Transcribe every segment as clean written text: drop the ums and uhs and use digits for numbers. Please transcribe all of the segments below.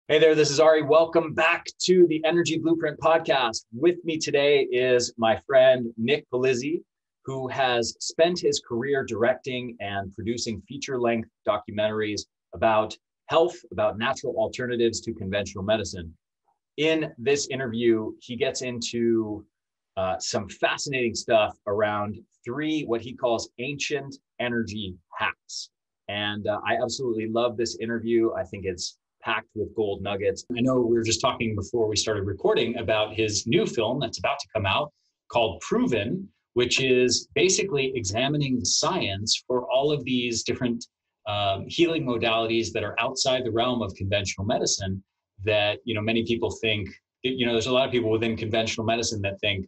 Hey there, this is Ari. Welcome back to the Energy Blueprint podcast. With me today is my friend Nick Polizzi, who has spent his career directing and producing feature-length documentaries about health, about natural alternatives to conventional medicine. In this interview, he gets into some fascinating stuff around three, what he calls ancient energy hacks. And I absolutely love this interview. I think it's packed with gold nuggets. I know we were just talking before we started recording about his new film that's about to come out called Proven, which is basically examining the science for all of these different healing modalities that are outside the realm of conventional medicine that, many people think, there's a lot of people within conventional medicine that think,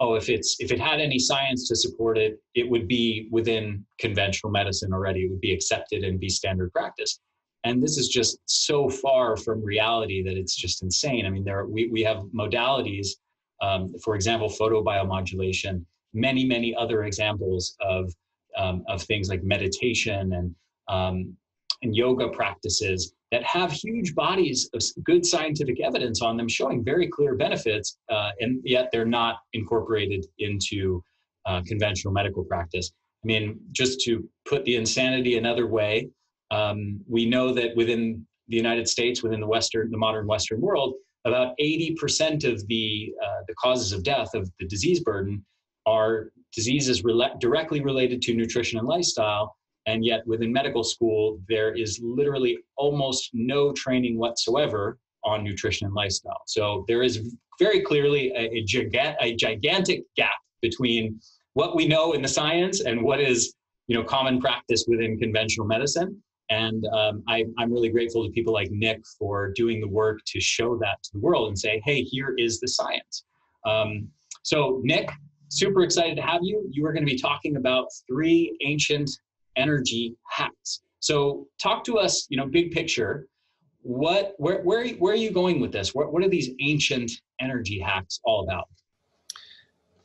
oh, if it had any science to support it, it would be within conventional medicine already. It would be accepted and be standard practice. And this is just so far from reality that it's just insane. I mean, we have modalities, for example, photobiomodulation, many other examples of things like meditation and yoga practices that have huge bodies of good scientific evidence on them showing very clear benefits, and yet they're not incorporated into conventional medical practice. I mean, just to put the insanity another way, we know that within the United States, within the modern Western world, about 80% of the causes of death, of the disease burden, are diseases directly related to nutrition and lifestyle. And yet within medical school, there is literally almost no training whatsoever on nutrition and lifestyle. So there is very clearly a gigantic gap between what we know in the science and what is common practice within conventional medicine. And I'm really grateful to people like Nick for doing the work to show that to the world and say, hey, here is the science. So Nick, super excited to have you. You are going to be talking about three ancient energy hacks. So talk to us, big picture. Where are you going with this? What are these ancient energy hacks all about?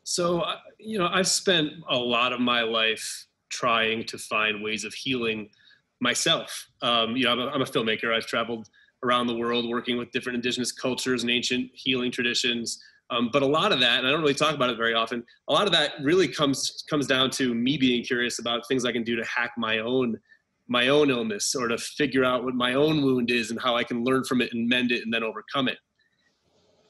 So, I've spent a lot of my life trying to find ways of healing myself. I'm a filmmaker. I've traveled around the world working with different indigenous cultures and ancient healing traditions. But a lot of that, and I don't really talk about it very often, a lot of that really comes down to me being curious about things I can do to hack my own illness, or to figure out what my own wound is and how I can learn from it and mend it and then overcome it.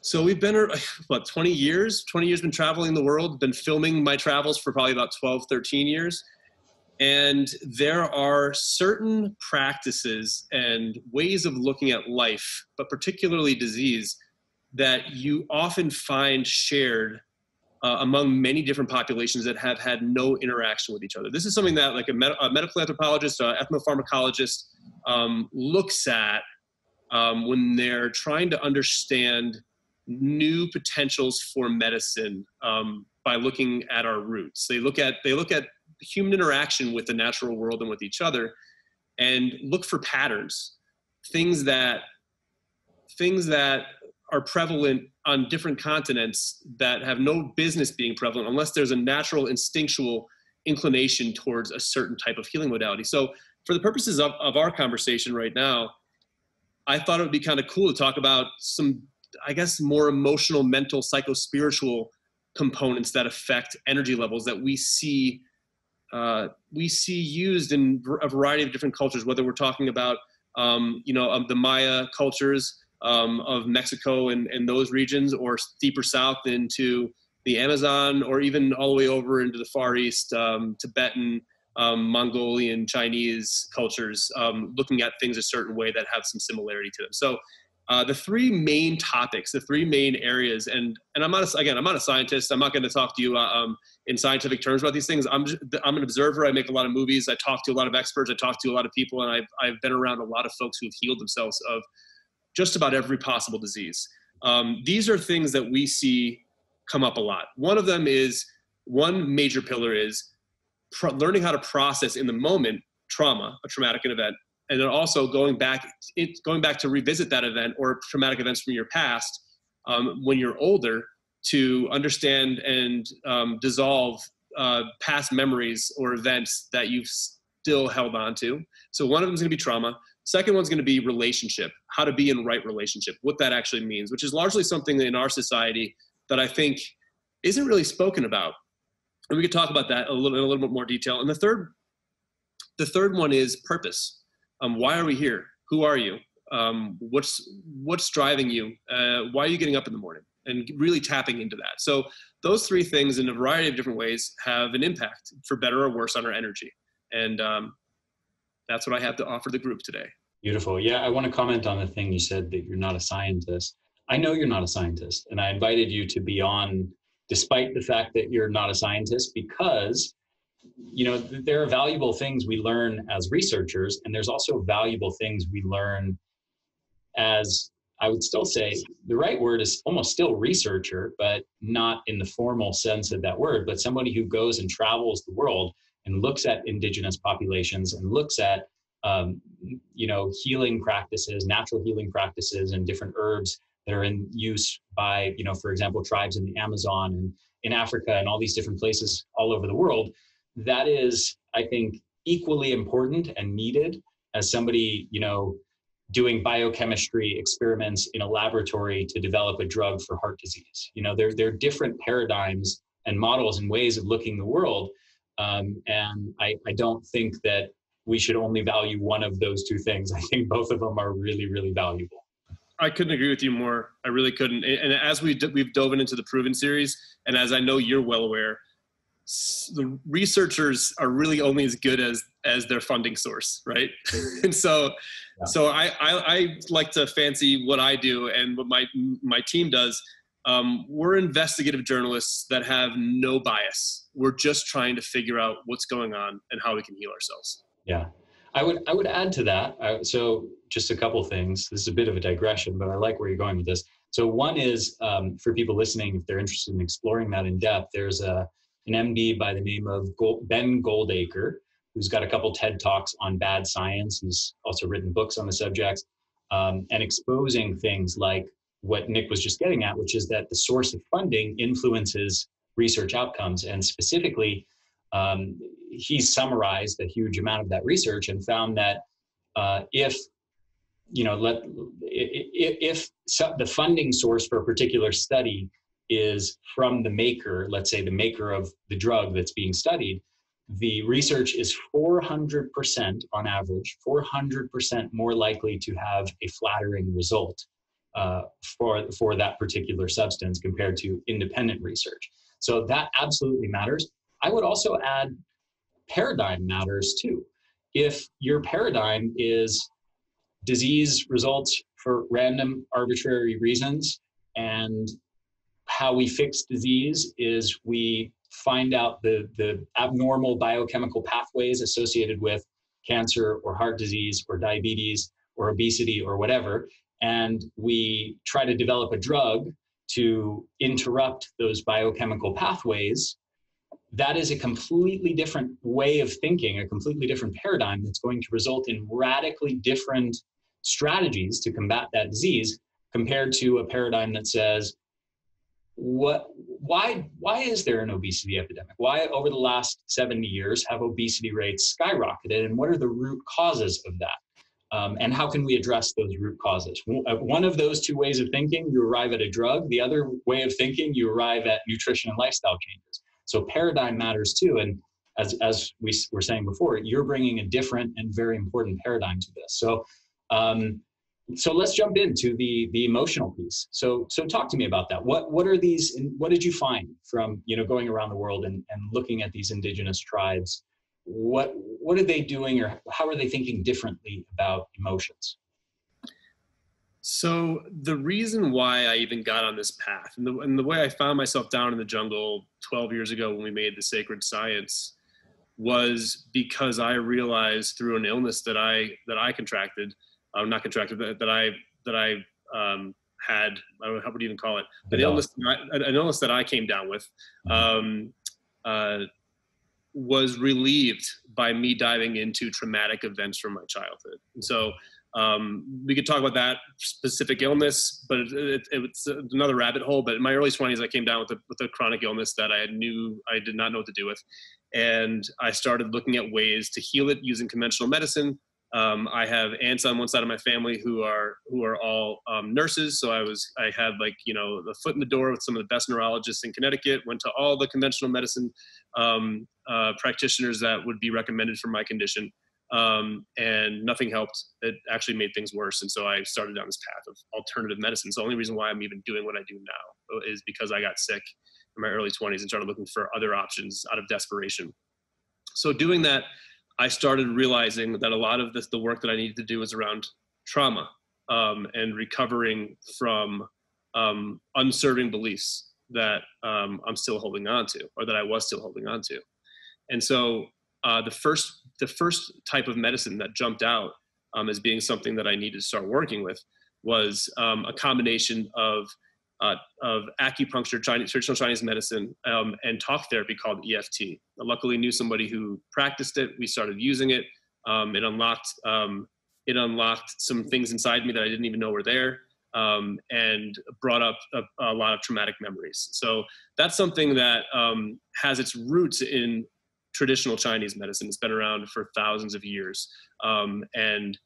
So we've been, 20 years been traveling the world, been filming my travels for probably about 12, 13 years. And there are certain practices and ways of looking at life, but particularly disease, that you often find shared among many different populations that have had no interaction with each other. This is something that like a medical anthropologist, ethnopharmacologist looks at when they're trying to understand new potentials for medicine by looking at our roots. They look at human interaction with the natural world and with each other and look for patterns, things that are prevalent on different continents that have no business being prevalent unless there's a natural instinctual inclination towards a certain type of healing modality. So for the purposes of our conversation right now, I thought it would be kind of cool to talk about some, I guess, more emotional, mental, psychospiritual components that affect energy levels that we see used in a variety of different cultures, whether we're talking about, the Maya cultures of Mexico and those regions, or deeper south into the Amazon, or even all the way over into the Far East, Tibetan, Mongolian, Chinese cultures, looking at things a certain way that have some similarity to them. So the three main topics, the three main areas, and I'm not a scientist. I'm not going to talk to you in scientific terms about these things. I'm an observer. I make a lot of movies. I talk to a lot of experts. I talk to a lot of people, and I've been around a lot of folks who've healed themselves of just about every possible disease. These are things that we see come up a lot. One major pillar is learning how to process in the moment trauma, a traumatic event, and then also going back to revisit that event or traumatic events from your past when you're older, to understand and dissolve past memories or events that you've still held on to. So one of them is going to be trauma. Second one's going to be relationship, how to be in right relationship, what that actually means, which is largely something in our society that I think isn't really spoken about. And we could talk about that in a little bit more detail. And the third one is purpose. Why are we here? Who are you? What's driving you? Why are you getting up in the morning? And really tapping into that. So those three things in a variety of different ways have an impact, for better or worse, on our energy. And that's what I have to offer the group today. Beautiful. Yeah, I want to comment on the thing you said that you're not a scientist. I know you're not a scientist, and I invited you to be on despite the fact that you're not a scientist, because there are valuable things we learn as researchers, and there's also valuable things we learn as, I would still say the right word is almost still researcher, but not in the formal sense of that word, but somebody who goes and travels the world and looks at indigenous populations and looks at healing practices, natural healing practices, and different herbs that are in use by, for example, tribes in the Amazon and in Africa and all these different places all over the world. That is, I think, equally important and needed as somebody, doing biochemistry experiments in a laboratory to develop a drug for heart disease. There are different paradigms and models and ways of looking the world. And I don't think that we should only value one of those two things. I think both of them are really, really valuable. I couldn't agree with you more. I really couldn't. And as we've dove into the Proven series, and as I know you're well aware, the researchers are really only as good as their funding source, right? And so I like to fancy what I do and what my team does. We're investigative journalists that have no bias. We're just trying to figure out what's going on and how we can heal ourselves. Yeah, I would add to that. So just a couple things. This is a bit of a digression, but I like where you're going with this. So one is, for people listening, if they're interested in exploring that in depth, there's an MD by the name of Ben Goldacre, who's got a couple TED Talks on bad science. He's also written books on the subject, and exposing things like what Nick was just getting at, which is that the source of funding influences research outcomes. And specifically, he's summarized a huge amount of that research and found that if the funding source for a particular study is from the maker, let's say the maker of the drug that's being studied, the research is 400% on average, 400% more likely to have a flattering result for that particular substance compared to independent research. So that absolutely matters. I would also add paradigm matters too. If your paradigm is disease results for random arbitrary reasons, and how we fix disease is we find out the abnormal biochemical pathways associated with cancer or heart disease or diabetes or obesity or whatever, and we try to develop a drug to interrupt those biochemical pathways, that is a completely different way of thinking, a completely different paradigm that's going to result in radically different strategies to combat that disease compared to a paradigm that says, why is there an obesity epidemic? Why over the last 70 years have obesity rates skyrocketed, and what are the root causes of that? And how can we address those root causes? One of those two ways of thinking, you arrive at a drug. The other way of thinking, you arrive at nutrition and lifestyle changes. So paradigm matters too. And as we were saying before, you're bringing a different and very important paradigm to this. So let's jump into the emotional piece. So talk to me about that. What are these, what did you find from, going around the world and looking at these indigenous tribes? What are they doing, or how are they thinking differently about emotions? So the reason why I even got on this path, and the way I found myself down in the jungle 12 years ago when we made the Sacred Science, was because I realized through an illness that I contracted, not contracted, that I had, I don't know, how would you even call it, an illness that I came down with, was relieved by me diving into traumatic events from my childhood. And so we could talk about that specific illness, but it's another rabbit hole. But in my early 20s, I came down with a chronic illness that I did not know what to do with. And I started looking at ways to heal it using conventional medicine, I have aunts on one side of my family who are all nurses. So I had like, you know, the foot in the door with some of the best neurologists in Connecticut, went to all the conventional medicine practitioners that would be recommended for my condition. And nothing helped. It actually made things worse. And so I started down this path of alternative medicine. So the only reason why I'm even doing what I do now is because I got sick in my early 20s and started looking for other options out of desperation. So doing that, I started realizing that a lot of the work that I needed to do was around trauma and recovering from unserving beliefs that I'm still holding on to, or that I was still holding on to. And so the first type of medicine that jumped out as being something that I needed to start working with was a combination of acupuncture, traditional Chinese medicine, and talk therapy called EFT. I luckily knew somebody who practiced it. We started using it. It unlocked some things inside me that I didn't even know were there, and brought up a lot of traumatic memories. So that's something that has its roots in traditional Chinese medicine. It's been around for thousands of years, and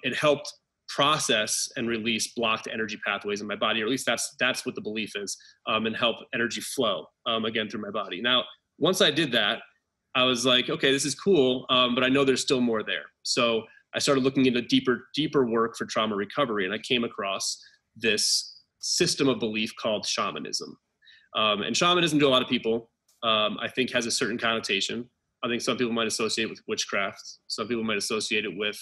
it helped process and release blocked energy pathways in my body, or at least that's what the belief is, and help energy flow again through my body. Now, once I did that, I was like, okay, this is cool, but I know there's still more there. So I started looking into deeper work for trauma recovery, and I came across this system of belief called shamanism. And shamanism, to a lot of people, I think has a certain connotation. I think some people might associate it with witchcraft. Some people might associate it with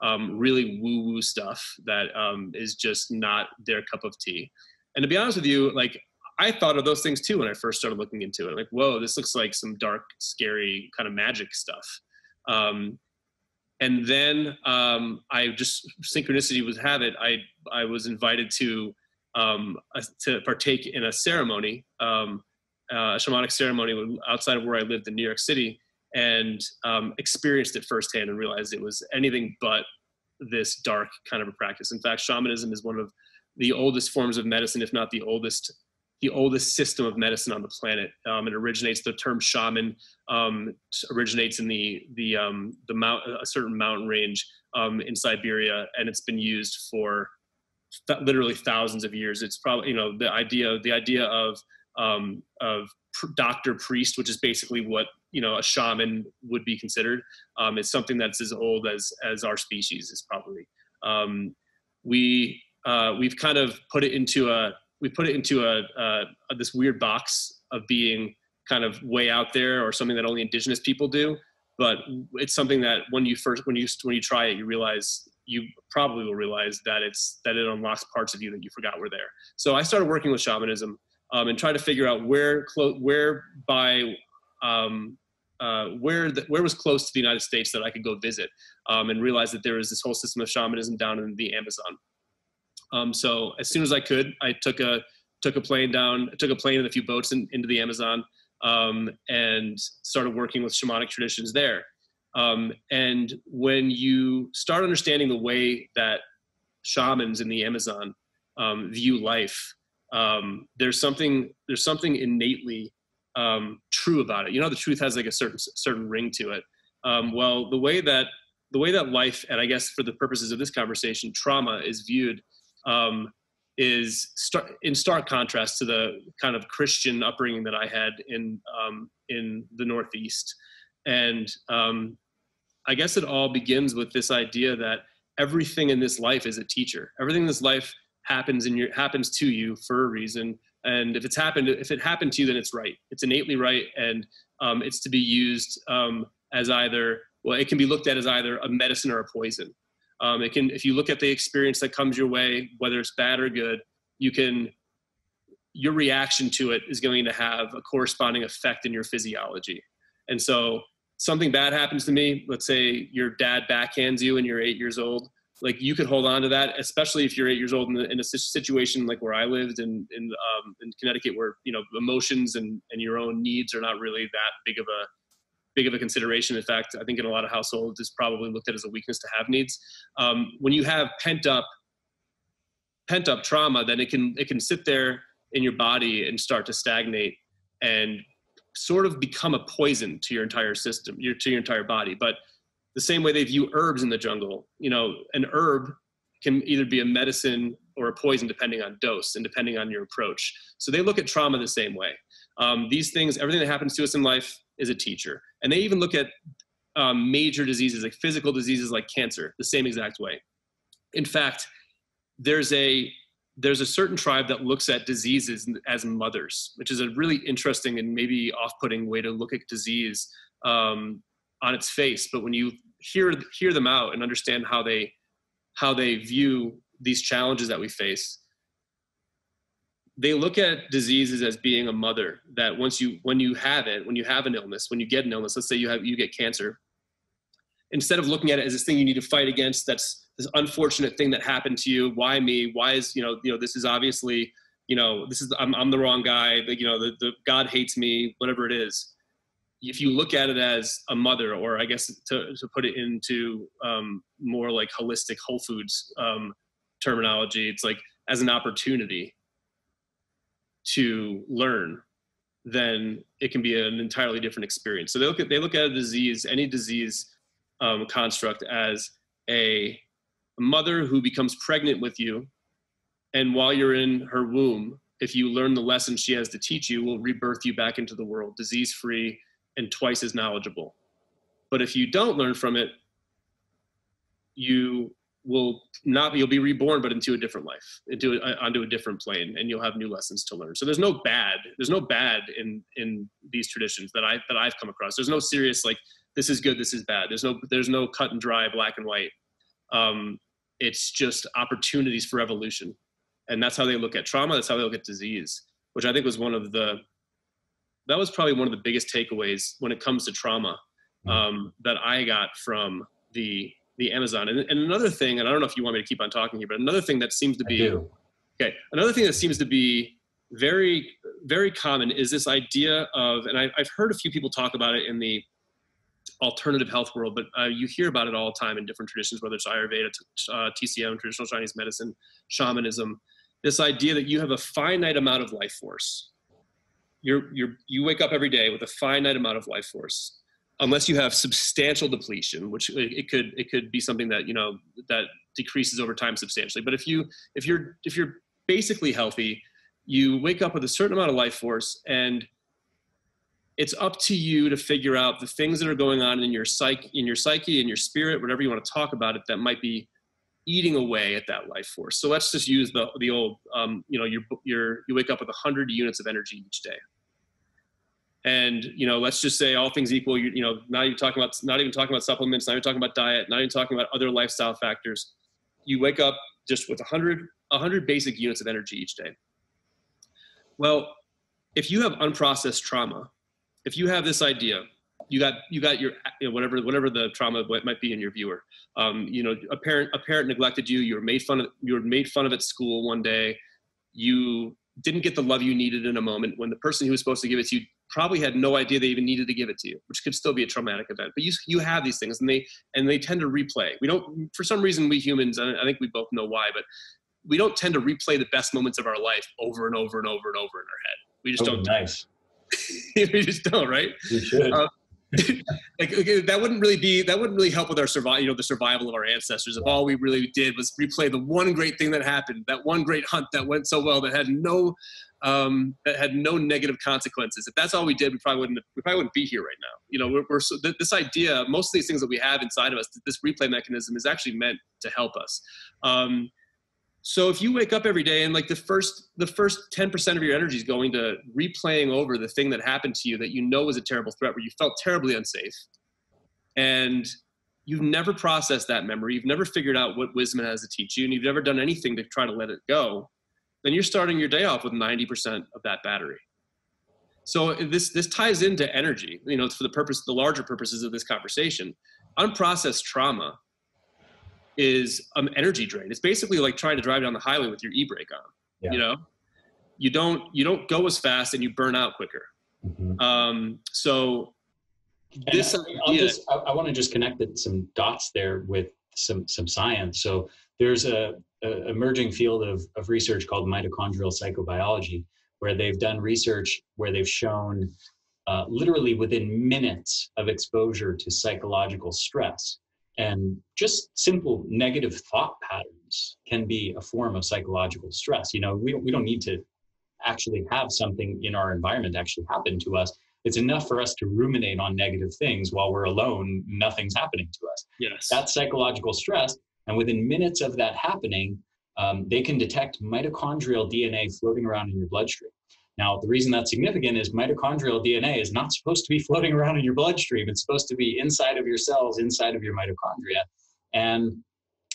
really woo-woo stuff that is just not their cup of tea. And to be honest with you, like, I thought of those things too when I first started looking into it. Like, whoa, this looks like some dark, scary kind of magic stuff. And then I just, synchronicity would have it, I was invited to partake in a ceremony, a shamanic ceremony outside of where I lived in New York City, and experienced it firsthand and realized it was anything but this dark kind of a practice. In fact, shamanism is one of the oldest forms of medicine, if not the oldest system of medicine on the planet. The term shaman originates in a certain mountain range in Siberia, and it's been used for literally thousands of years. It's probably, you know, the idea of doctor priest, which is basically what, you know, a shaman would be considered. It's something that's as old as our species is probably. We've kind of put it into this weird box of being kind of way out there, or something that only indigenous people do. But it's something that when you try it, you probably will realize that it unlocks parts of you that you forgot were there. So I started working with shamanism and try to figure out where was close to the United States that I could go visit, and realize that there was this whole system of shamanism down in the Amazon. So as soon as I could, I took a plane and a few boats into the Amazon, and started working with shamanic traditions there. And when you start understanding the way that shamans in the Amazon view life, there's something innately true about it. You know, the truth has like a certain ring to it. Well, the way that life, and I guess for the purposes of this conversation, trauma is viewed, is in stark contrast to the kind of Christian upbringing that I had in the Northeast. And I guess it all begins with this idea that everything in this life is a teacher. Everything in this life happens to you for a reason. And if it happened to you, then it's right. It's innately right. And it's to be used as it can be looked at as either a medicine or a poison. If you look at the experience that comes your way, whether it's bad or good, your reaction to it is going to have a corresponding effect in your physiology. And so something bad happens to me. Let's say your dad backhands you and you're 8 years old. Like, you could hold on to that, especially if you're 8 years old in a situation like where I lived in Connecticut, where, you know, emotions and your own needs are not really that big of a consideration. In fact, I think in a lot of households, it's probably looked at as a weakness to have needs. When you have pent up trauma, then it can sit there in your body and start to stagnate and sort of become a poison to your entire system, to your entire body. But the same way they view herbs in the jungle. You know, an herb can either be a medicine or a poison depending on dose and depending on your approach. So they look at trauma the same way. These things, everything that happens to us in life is a teacher. And they even look at major diseases, like physical diseases like cancer, the same exact way. In fact, there's a certain tribe that looks at diseases as mothers, which is a really interesting and maybe off-putting way to look at disease on its face. But when you hear them out and understand how they view these challenges that we face, they look at diseases as being a mother that when you have an illness, when you get an illness, let's say you get cancer, instead of looking at it as this thing you need to fight against, that's this unfortunate thing that happened to you. Why me? Why is, this is obviously, I'm the wrong guy. The God hates me, whatever it is. If you look at it as a mother, or I guess to put it into more like holistic whole foods terminology, it's like as an opportunity to learn, then it can be an entirely different experience. So they look at a disease, any disease construct, as a mother who becomes pregnant with you, and while you're in her womb, if you learn the lesson she has to teach you, will rebirth you back into the world, disease-free and twice as knowledgeable. But if you don't learn from it, you'll be reborn, but into a different life, onto a different plane, and you'll have new lessons to learn. So there's no bad in these traditions that I've come across. There's no serious, like, this is good, this is bad. There's no cut and dry, black and white. It's just opportunities for evolution. And that's how they look at trauma. That's how they look at disease, which I think was that was probably one of the biggest takeaways when it comes to trauma that I got from the Amazon. And another thing, and I don't know if you want me to keep on talking here, but another thing that seems to be, another thing that seems to be very, very common is this idea of, and I've heard a few people talk about it in the alternative health world, but you hear about it all the time in different traditions, whether it's Ayurveda, TCM, traditional Chinese medicine, shamanism, this idea that you have a finite amount of life force. You wake up every day with a finite amount of life force, unless you have substantial depletion, which it could be something that, that decreases over time substantially. But if you're basically healthy, you wake up with a certain amount of life force, and it's up to you to figure out the things that are going on in your psyche, in your spirit, whatever you want to talk about it, that might be eating away at that life force. So let's just use the old, you wake up with 100 units of energy each day. And, let's just say all things equal, now you're talking about, not even talking about supplements, not even talking about diet, not even talking about other lifestyle factors. You wake up just with 100 basic units of energy each day. Well, if you have unprocessed trauma, if you have this idea, you got your, whatever the trauma might be in your viewer, a parent neglected you, you were made fun of at school one day, you didn't get the love you needed in a moment when the person who was supposed to give it to you probably had no idea they even needed to give it to you, which could still be a traumatic event. But you have these things, and they tend to replay. We don't, for some reason, we humans, I think we both know why, but we don't tend to replay the best moments of our life over and over and over and over in our head. We just don't. Nice. We just don't, right? You should. That wouldn't really help with our survival, the survival of our ancestors. If all we really did was replay the one great thing that happened, that one great hunt that went so well, that had no negative consequences. If that's all we did, we probably wouldn't be here right now. This idea, most of these things that we have inside of us, this replay mechanism is actually meant to help us. So if you wake up every day and like the first 10% of your energy is going to replaying over the thing that happened to you that was a terrible threat, where you felt terribly unsafe, and you've never processed that memory, you've never figured out what wisdom it has to teach you, and you've never done anything to try to let it go, then you're starting your day off with 90% of that battery. So this ties into energy, for the larger purposes of this conversation. Unprocessed trauma is an energy drain. It's basically like trying to drive down the highway with your e-brake on. Yeah. You don't go as fast, and you burn out quicker. Mm-hmm. So this I want to just connect some dots there with some science. So there's a emerging field of research called mitochondrial psychobiology, where they've done research where they've shown literally within minutes of exposure to psychological stress, And just simple negative thought patterns can be a form of psychological stress. You know, we don't need to actually have something in our environment actually happen to us. It's enough for us to ruminate on negative things while we're alone, nothing's happening to us. Yes. That's psychological stress. And within minutes of that happening, they can detect mitochondrial DNA floating around in your bloodstream. Now, the reason that's significant is mitochondrial DNA is not supposed to be floating around in your bloodstream. It's supposed to be inside of your cells, inside of your mitochondria. And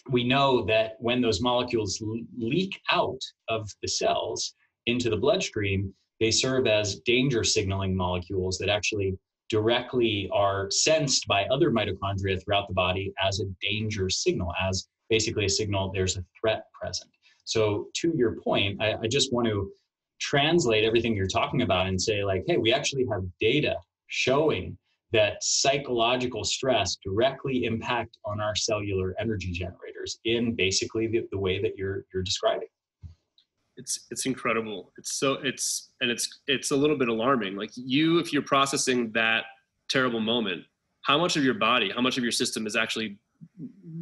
we know that when those molecules leak out of the cells into the bloodstream, they serve as danger signaling molecules that actually directly are sensed by other mitochondria throughout the body as a danger signal, as basically a signal there's a threat present. So to your point, I just want to translate everything you're talking about and say, like, hey, we actually have data showing that psychological stress directly impact on our cellular energy generators in basically the way that you're describing. It's incredible. It's a little bit alarming. Like if you're processing that terrible moment, how much of your body, how much of your system is actually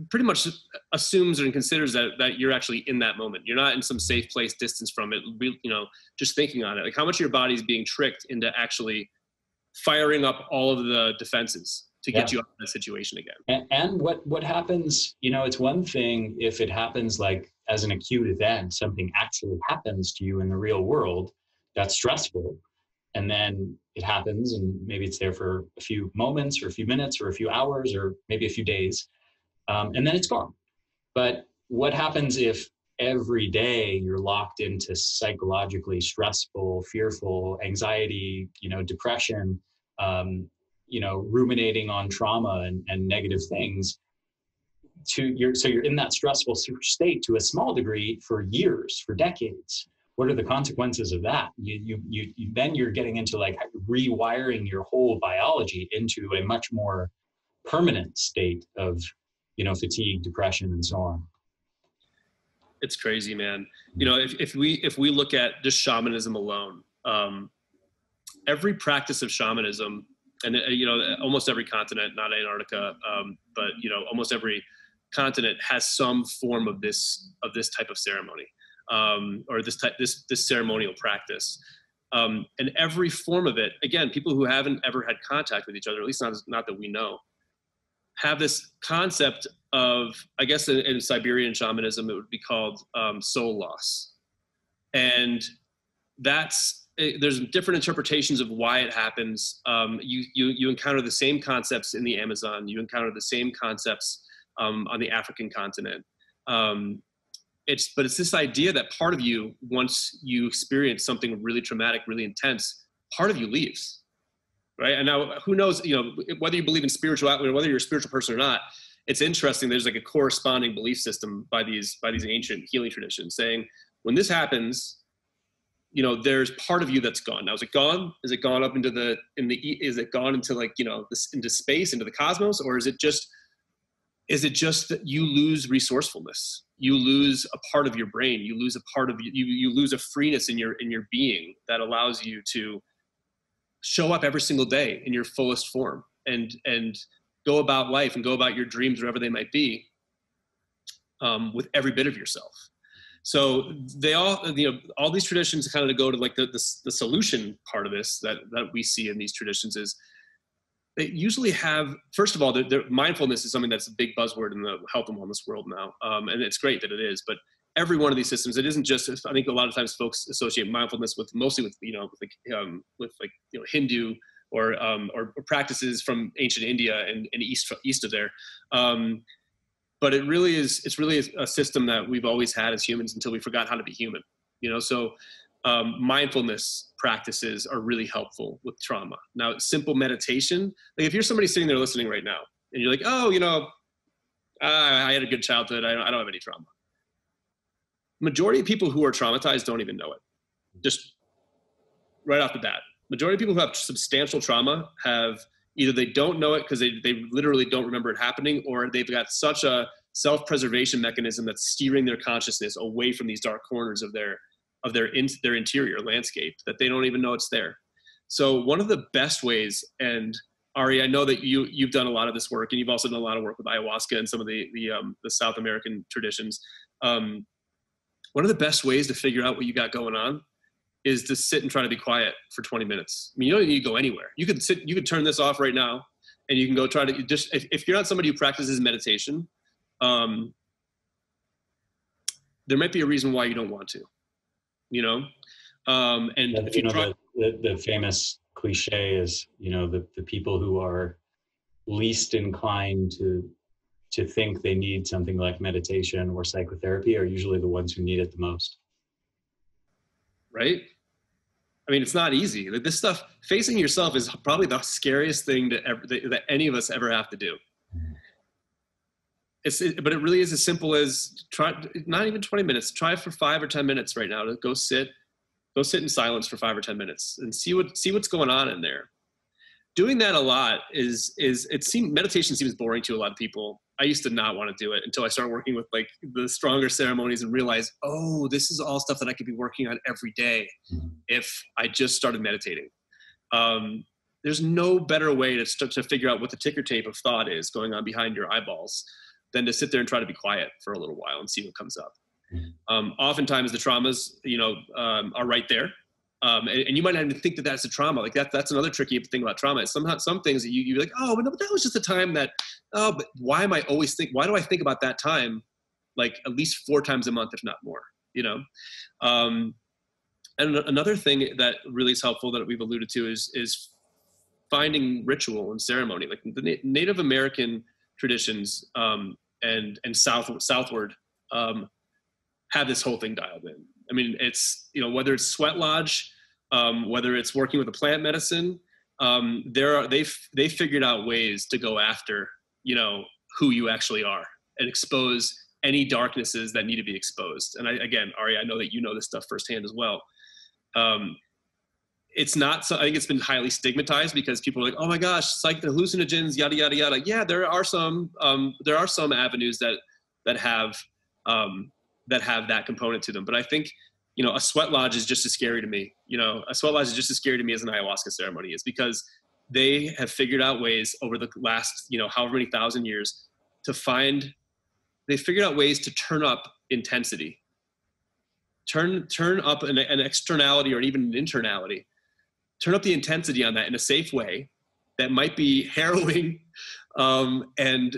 pretty much assumes and considers that you're actually in that moment. You're not in some safe place distance from it, you know, just thinking on it. Like how much of your body is being tricked into actually firing up all of the defenses to get you out of that situation again. And what happens, you know, it's one thing if it happens like as an acute event, something actually happens to you in the real world that's stressful. And then it happens and maybe it's there for a few moments or a few minutes or a few hours or maybe a few days. And then it's gone. But what happens if every day you're locked into psychologically stressful, fearful, anxiety, you know, depression, you know, ruminating on trauma and negative things so you're in that stressful state to a small degree for years, for decades. What are the consequences of that? Then you're getting into like rewiring your whole biology into a much more permanent state of, you know, fatigue, depression, and so on. It's crazy, man. You know, if we look at just shamanism alone, every practice of shamanism, and you know, almost every continent, not Antarctica, but you know, almost every continent has some form of this type of ceremony, or this ceremonial practice. And every form of it, again, people who haven't ever had contact with each other, at least not that we know, have this concept of, I guess in Siberian shamanism, it would be called soul loss. And there's different interpretations of why it happens. You encounter the same concepts in the Amazon. You encounter the same concepts on the African continent. It's this idea that part of you, once you experience something really traumatic, really intense, part of you leaves. Right. And now who knows, you know, whether you believe in spirituality, whether you're a spiritual person or not, it's interesting. There's like a corresponding belief system by these ancient healing traditions saying when this happens, you know, there's part of you that's gone. Now, is it gone? Is it gone up is it gone into like, you know, into space, into the cosmos? Or is it just that you lose resourcefulness? You lose a part of your brain. You lose a part of you lose a freeness in your being that allows you to show up every single day in your fullest form and go about life and go about your dreams, wherever they might be, with every bit of yourself. So they all, you know, all these traditions kind of go to like the solution part of this that we see in these traditions is they usually have, first of all, mindfulness is something that's a big buzzword in the health and wellness world now. And it's great that it is, but every one of these systems, it isn't just, I think a lot of times folks associate mindfulness mostly with Hindu or practices from ancient India and east of there. But it's really a system that we've always had as humans until we forgot how to be human, you know? So mindfulness practices are really helpful with trauma. Now, simple meditation, like if you're somebody sitting there listening right now and you're like, oh, you know, I had a good childhood. I don't have any trauma. Majority of people who are traumatized don't even know it. Just right off the bat. Majority of people who have substantial trauma have either they don't know it because they literally don't remember it happening, or they've got such a self-preservation mechanism that's steering their consciousness away from these dark corners of their interior landscape that they don't even know it's there. So one of the best ways, and Ari, I know that you've done a lot of this work, and you've also done a lot of work with ayahuasca and some of the South American traditions. One of the best ways to figure out what you got going on is to sit and try to be quiet for 20 minutes. I mean, you don't need to go anywhere. You could turn this off right now, and you can go try to just, if you're not somebody who practices meditation, there might be a reason why you don't want to, and if you try, the famous cliche is, the people who are least inclined to think they need something like meditation or psychotherapy are usually the ones who need it the most. Right? I mean, it's not easy. Like, this stuff, facing yourself is probably the scariest thing that any of us ever have to do. But it really is as simple as try, not even 20 minutes, try for 5 or 10 minutes right now to go sit in silence for 5 or 10 minutes and see what's going on in there. Doing that a lot meditation seems boring to a lot of people. I used to not want to do it until I started working with like the stronger ceremonies and realized, oh, this is all stuff that I could be working on every day if I just started meditating. There's no better way to figure out what the ticker tape of thought is going on behind your eyeballs than to sit there and try to be quiet for a little while and see what comes up. Oftentimes the traumas, are right there. And you might not even think that that's a trauma. Like that's another tricky thing about trauma. Is some things that you're like, oh, but that was just a time that, but why do I think about that time like at least 4 times a month, if not more, And another thing that really is helpful that we've alluded to is finding ritual and ceremony. Like the Native American traditions and southward have this whole thing dialed in. I mean, it's, whether it's sweat lodge, whether it's working with a plant medicine, they figured out ways to go after, who you actually are and expose any darknesses that need to be exposed. And again, Ari, I know that you know this stuff firsthand as well. It's not so, I think it's been highly stigmatized because people are like, oh my gosh, psych hallucinogens, yada, yada, yada. Yeah, there are some avenues that have that component to them. But I think, a sweat lodge is just as scary to me. A sweat lodge is just as scary to me as an ayahuasca ceremony is, because they have figured out ways over the last, however many thousand years they figured out ways to turn up intensity, turn up an externality or even an internality, turn up the intensity on that in a safe way that might be harrowing and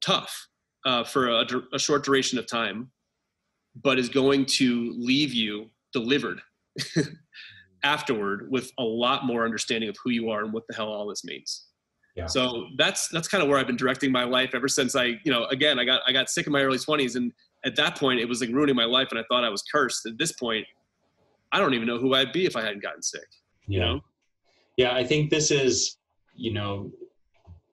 tough for a short duration of time, but is going to leave you delivered afterward with a lot more understanding of who you are and what the hell all this means. Yeah. So that's kind of where I've been directing my life ever since I got sick in my early 20s, and at that point it was like ruining my life and I thought I was cursed. At this point, I don't even know who I'd be if I hadn't gotten sick. Yeah. Yeah, I think this is,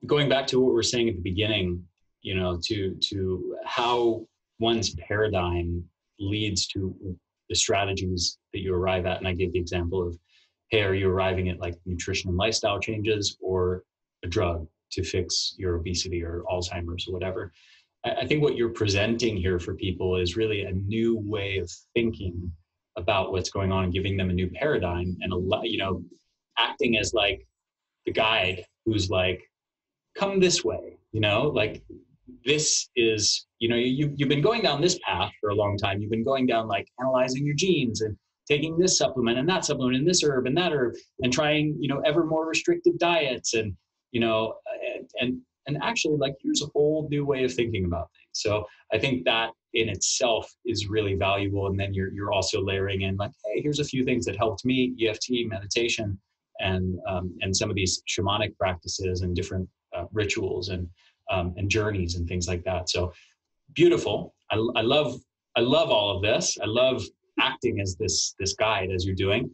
going back to what we were saying at the beginning, to how one's paradigm leads to the strategies that you arrive at. And I gave the example of, hey, are you arriving at like nutrition and lifestyle changes or a drug to fix your obesity or Alzheimer's or whatever? I think what you're presenting here for people is really a new way of thinking about what's going on and giving them a new paradigm and acting as like the guide who's like, come this way, like this is, you've been going down this path for a long time. You've been going down like analyzing your genes and taking this supplement and that supplement and this herb and that herb and trying, ever more restrictive diets and, and actually like, here's a whole new way of thinking about things. So I think that in itself is really valuable. And then you're also layering in like, hey, here's a few things that helped me, EFT, meditation, and some of these shamanic practices and different rituals and journeys and things like that. So beautiful. I love all of this. I love acting as this guide as you're doing.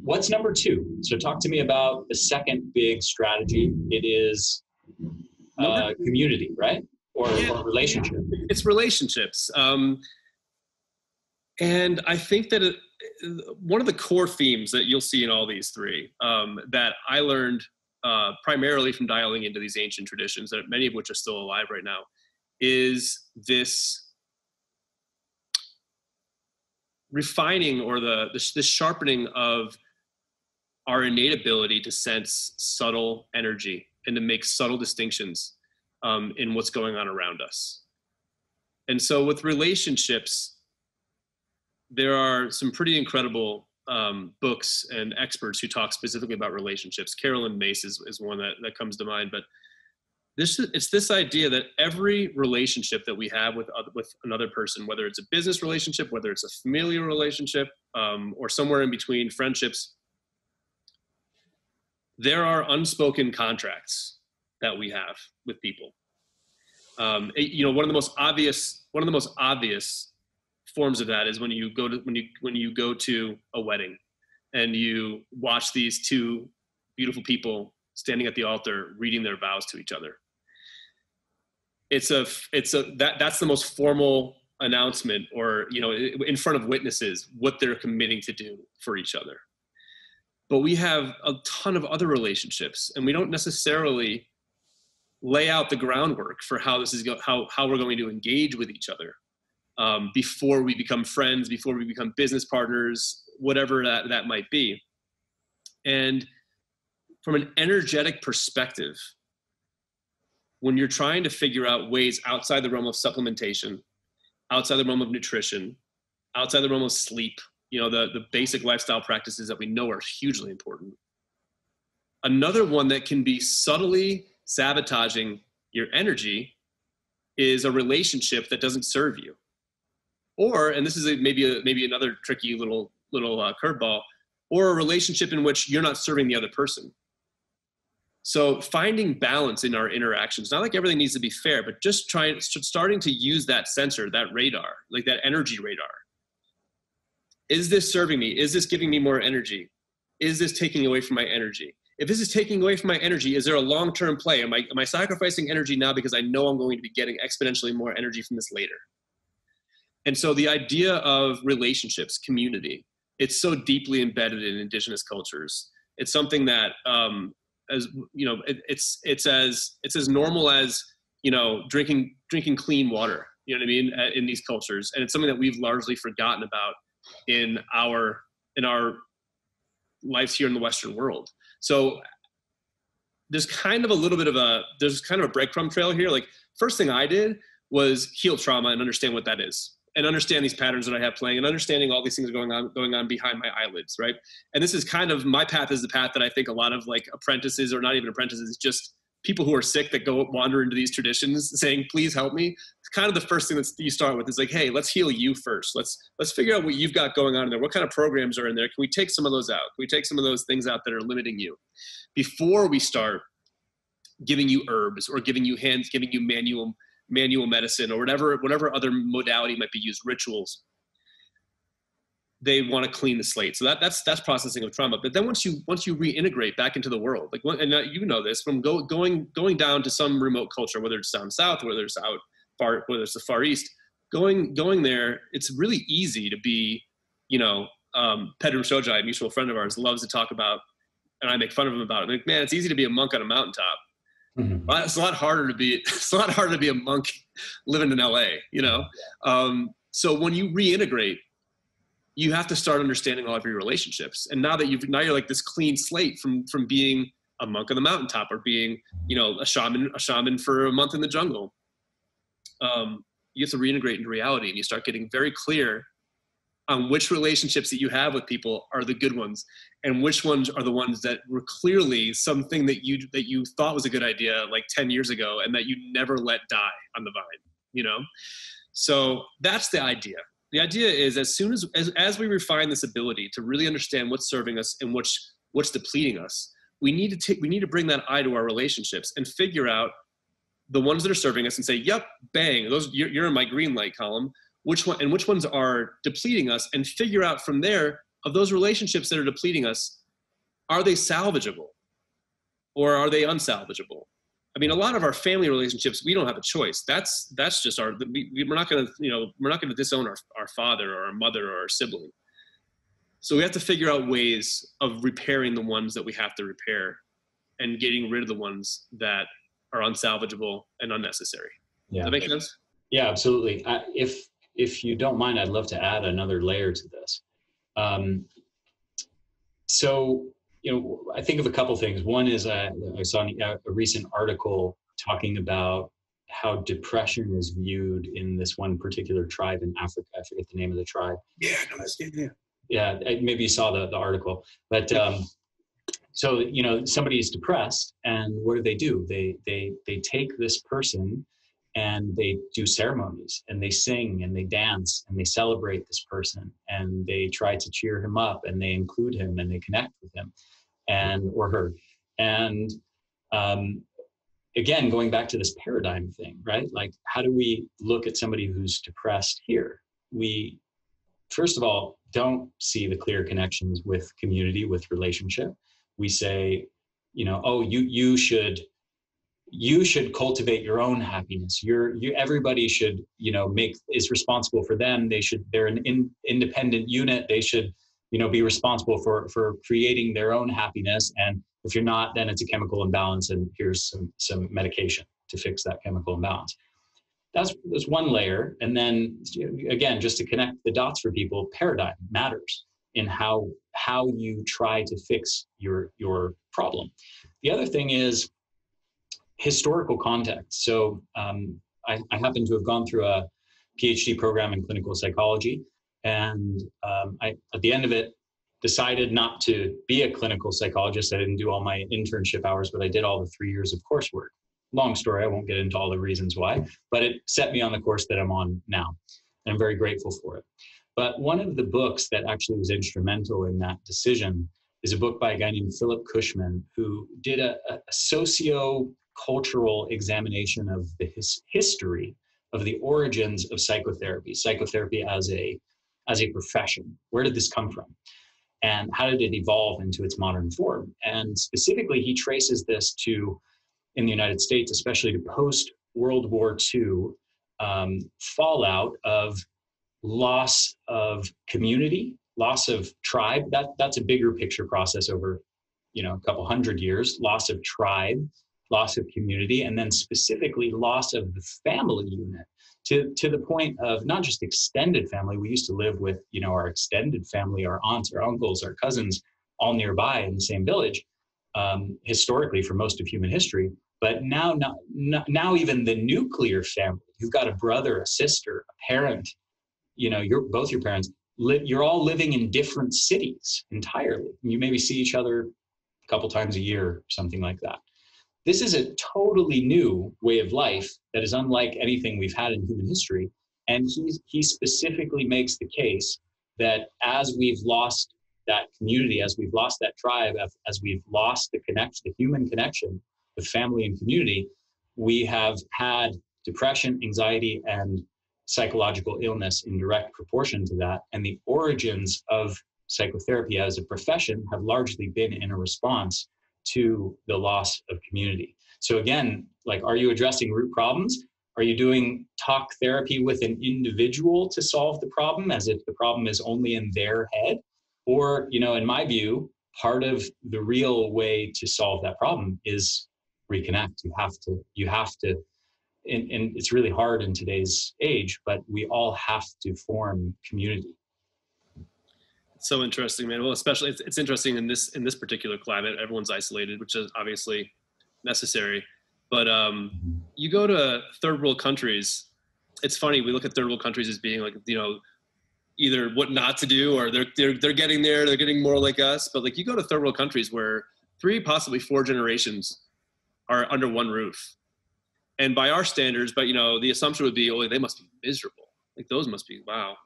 What's number 2? So talk to me about the second big strategy. It is community, right? Or relationship. It's relationships. And I think that one of the core themes that you'll see in all these three that I learned primarily from dialing into these ancient traditions, that many of which are still alive right now, is this refining or this sharpening of our innate ability to sense subtle energy and to make subtle distinctions in what's going on around us. And so with relationships, there are some pretty incredible books and experts who talk specifically about relationships. Carolyn Mace is one that comes to mind, but it's this idea that every relationship that we have with another person, whether it's a business relationship, whether it's a familial relationship, or somewhere in between, friendships, there are unspoken contracts that we have with people. One of the most obvious forms of that is when you go to a wedding and you watch these two beautiful people standing at the altar reading their vows to each other. That's the most formal announcement, or in front of witnesses, what they're committing to do for each other. But we have a ton of other relationships, and we don't necessarily lay out the groundwork for how we're going to engage with each other before we become friends, before we become business partners, whatever that might be. And from an energetic perspective, when you're trying to figure out ways outside the realm of supplementation, outside the realm of nutrition, outside the realm of sleep, the basic lifestyle practices that we know are hugely important. Another one that can be subtly sabotaging your energy is a relationship that doesn't serve you. Or, and this is maybe another tricky little curveball, or a relationship in which you're not serving the other person. So finding balance in our interactions, not like everything needs to be fair, but just starting to use that sensor, that radar, like that energy radar. Is this serving me? Is this giving me more energy? Is this taking away from my energy? If this is taking away from my energy, is there a long-term play? Am I sacrificing energy now because I know I'm going to be getting exponentially more energy from this later? And so the idea of relationships, community, it's so deeply embedded in indigenous cultures. It's something that, it's as normal as, drinking clean water, you know what I mean, in these cultures. And it's something that we've largely forgotten about in our lives here in the Western world. So there's kind of a breadcrumb trail here. Like, first thing I did was heal trauma and understand what that is, and understand these patterns that I have playing, and understanding all these things going on behind my eyelids, right? And this is kind of, my path is the path that I think a lot of like apprentices, or not even apprentices, just people who are sick that go wander into these traditions saying, please help me. It's kind of the first thing that you start with is like, hey, let's heal you first. Let's figure out what you've got going on in there. What kind of programs are in there? Can we take some of those out? Can we take some of those things out that are limiting you before we start giving you herbs, or giving you manual medicine, or whatever other modality might be used, rituals? They want to clean the slate. So that's processing of trauma. But then once you reintegrate back into the world, and you know this from going down to some remote culture, whether it's down south, whether it's whether it's the Far East, going there, it's really easy to be, Pedram Shojai, a mutual friend of ours, loves to talk about, and I make fun of him about it. Like, man, it's easy to be a monk on a mountaintop. Mm-hmm. But it's a lot harder to be a monk living in LA, So when you reintegrate, you have to start understanding all of your relationships. And now you're like this clean slate from being a monk on the mountaintop, or being, a shaman for a month in the jungle. You have to reintegrate into reality, and you start getting very clear on which relationships that you have with people are the good ones, and which ones are the ones that were clearly something that you thought was a good idea like 10 years ago, and that you never let die on the vine, So that's the idea. The idea is, as soon as we refine this ability to really understand what's serving us and what's depleting us, we need to bring that eye to our relationships and figure out the ones that are serving us and say, yep, bang, those you're in my green light column. Which ones are depleting us, and figure out from there, of those relationships that are depleting us, are they salvageable or are they unsalvageable? I mean, a lot of our family relationships, we don't have a choice. That's just we're not going to disown our father or our mother or our sibling. So we have to figure out ways of repairing the ones that we have to repair, and getting rid of the ones that are unsalvageable and unnecessary. Yeah. Does that make sense? Yeah, absolutely. If you don't mind, I'd love to add another layer to this. So I think of a couple things. One is I saw a recent article talking about how depression is viewed in this one particular tribe in Africa. I forget the name of the tribe. Yeah, no, yeah. Yeah, maybe you saw the article. But so, somebody is depressed, and what do? They take this person and they do ceremonies, and they sing and they dance and they celebrate this person, and they try to cheer him up, and they include him and they connect with him and or her. And again, going back to this paradigm thing, right? Like, how do we look at somebody who's depressed here? We, first of all, don't see the clear connections with community, with relationship. We say, oh, you should cultivate your own happiness. Everybody should, is responsible for them. They're an independent unit. They should, be responsible for creating their own happiness. And if you're not, then it's a chemical imbalance, and here's some medication to fix that chemical imbalance. That's one layer. And then again, just to connect the dots for people, paradigm matters in how you try to fix your problem. The other thing is historical context. So I happen to have gone through a PhD program in clinical psychology, and I, at the end of it, decided not to be a clinical psychologist. I didn't do all my internship hours, but I did all the 3 years of coursework. Long story, I won't get into all the reasons why, but it set me on the course that I'm on now, and I'm very grateful for it. But one of the books that actually was instrumental in that decision is a book by a guy named Philip Cushman, who did a socio-cultural examination of the history of the origins of psychotherapy as a profession. Where did this come from? And how did it evolve into its modern form? And specifically, he traces this to, in the United States, especially to post-World War II fallout of loss of community, loss of tribe. That's a bigger picture process over, a couple hundred years. Loss of tribe, loss of community, and then specifically loss of the family unit to the point of not just extended family. We used to live with, our extended family, our aunts, our uncles, our cousins, all nearby in the same village, historically for most of human history. But now even the nuclear family, you've got a brother, a sister, a parent, both your parents, you're all living in different cities entirely. You maybe see each other a couple times a year, something like that. This is a totally new way of life that is unlike anything we've had in human history. And he specifically makes the case that as we've lost that community, as we've lost that tribe, as we've lost the human connection with family and community, we have had depression, anxiety, and psychological illness in direct proportion to that. And the origins of psychotherapy as a profession have largely been in a response to the loss of community. So again, like, are you addressing root problems? Are you doing talk therapy with an individual to solve the problem as if the problem is only in their head? Or, in my view, part of the real way to solve that problem is reconnect. You have to, and it's really hard in today's age, but we all have to form community. So interesting, man. Well, especially it's interesting in this particular climate. Everyone's isolated, which is obviously necessary. But you go to third world countries. It's funny, we look at third world countries as being like, either what not to do, or they're getting there. They're getting more like us. But like, you go to third world countries where 3, possibly 4 generations are under one roof, and by our standards, but the assumption would be, oh, they must be miserable. Like, those must be, wow,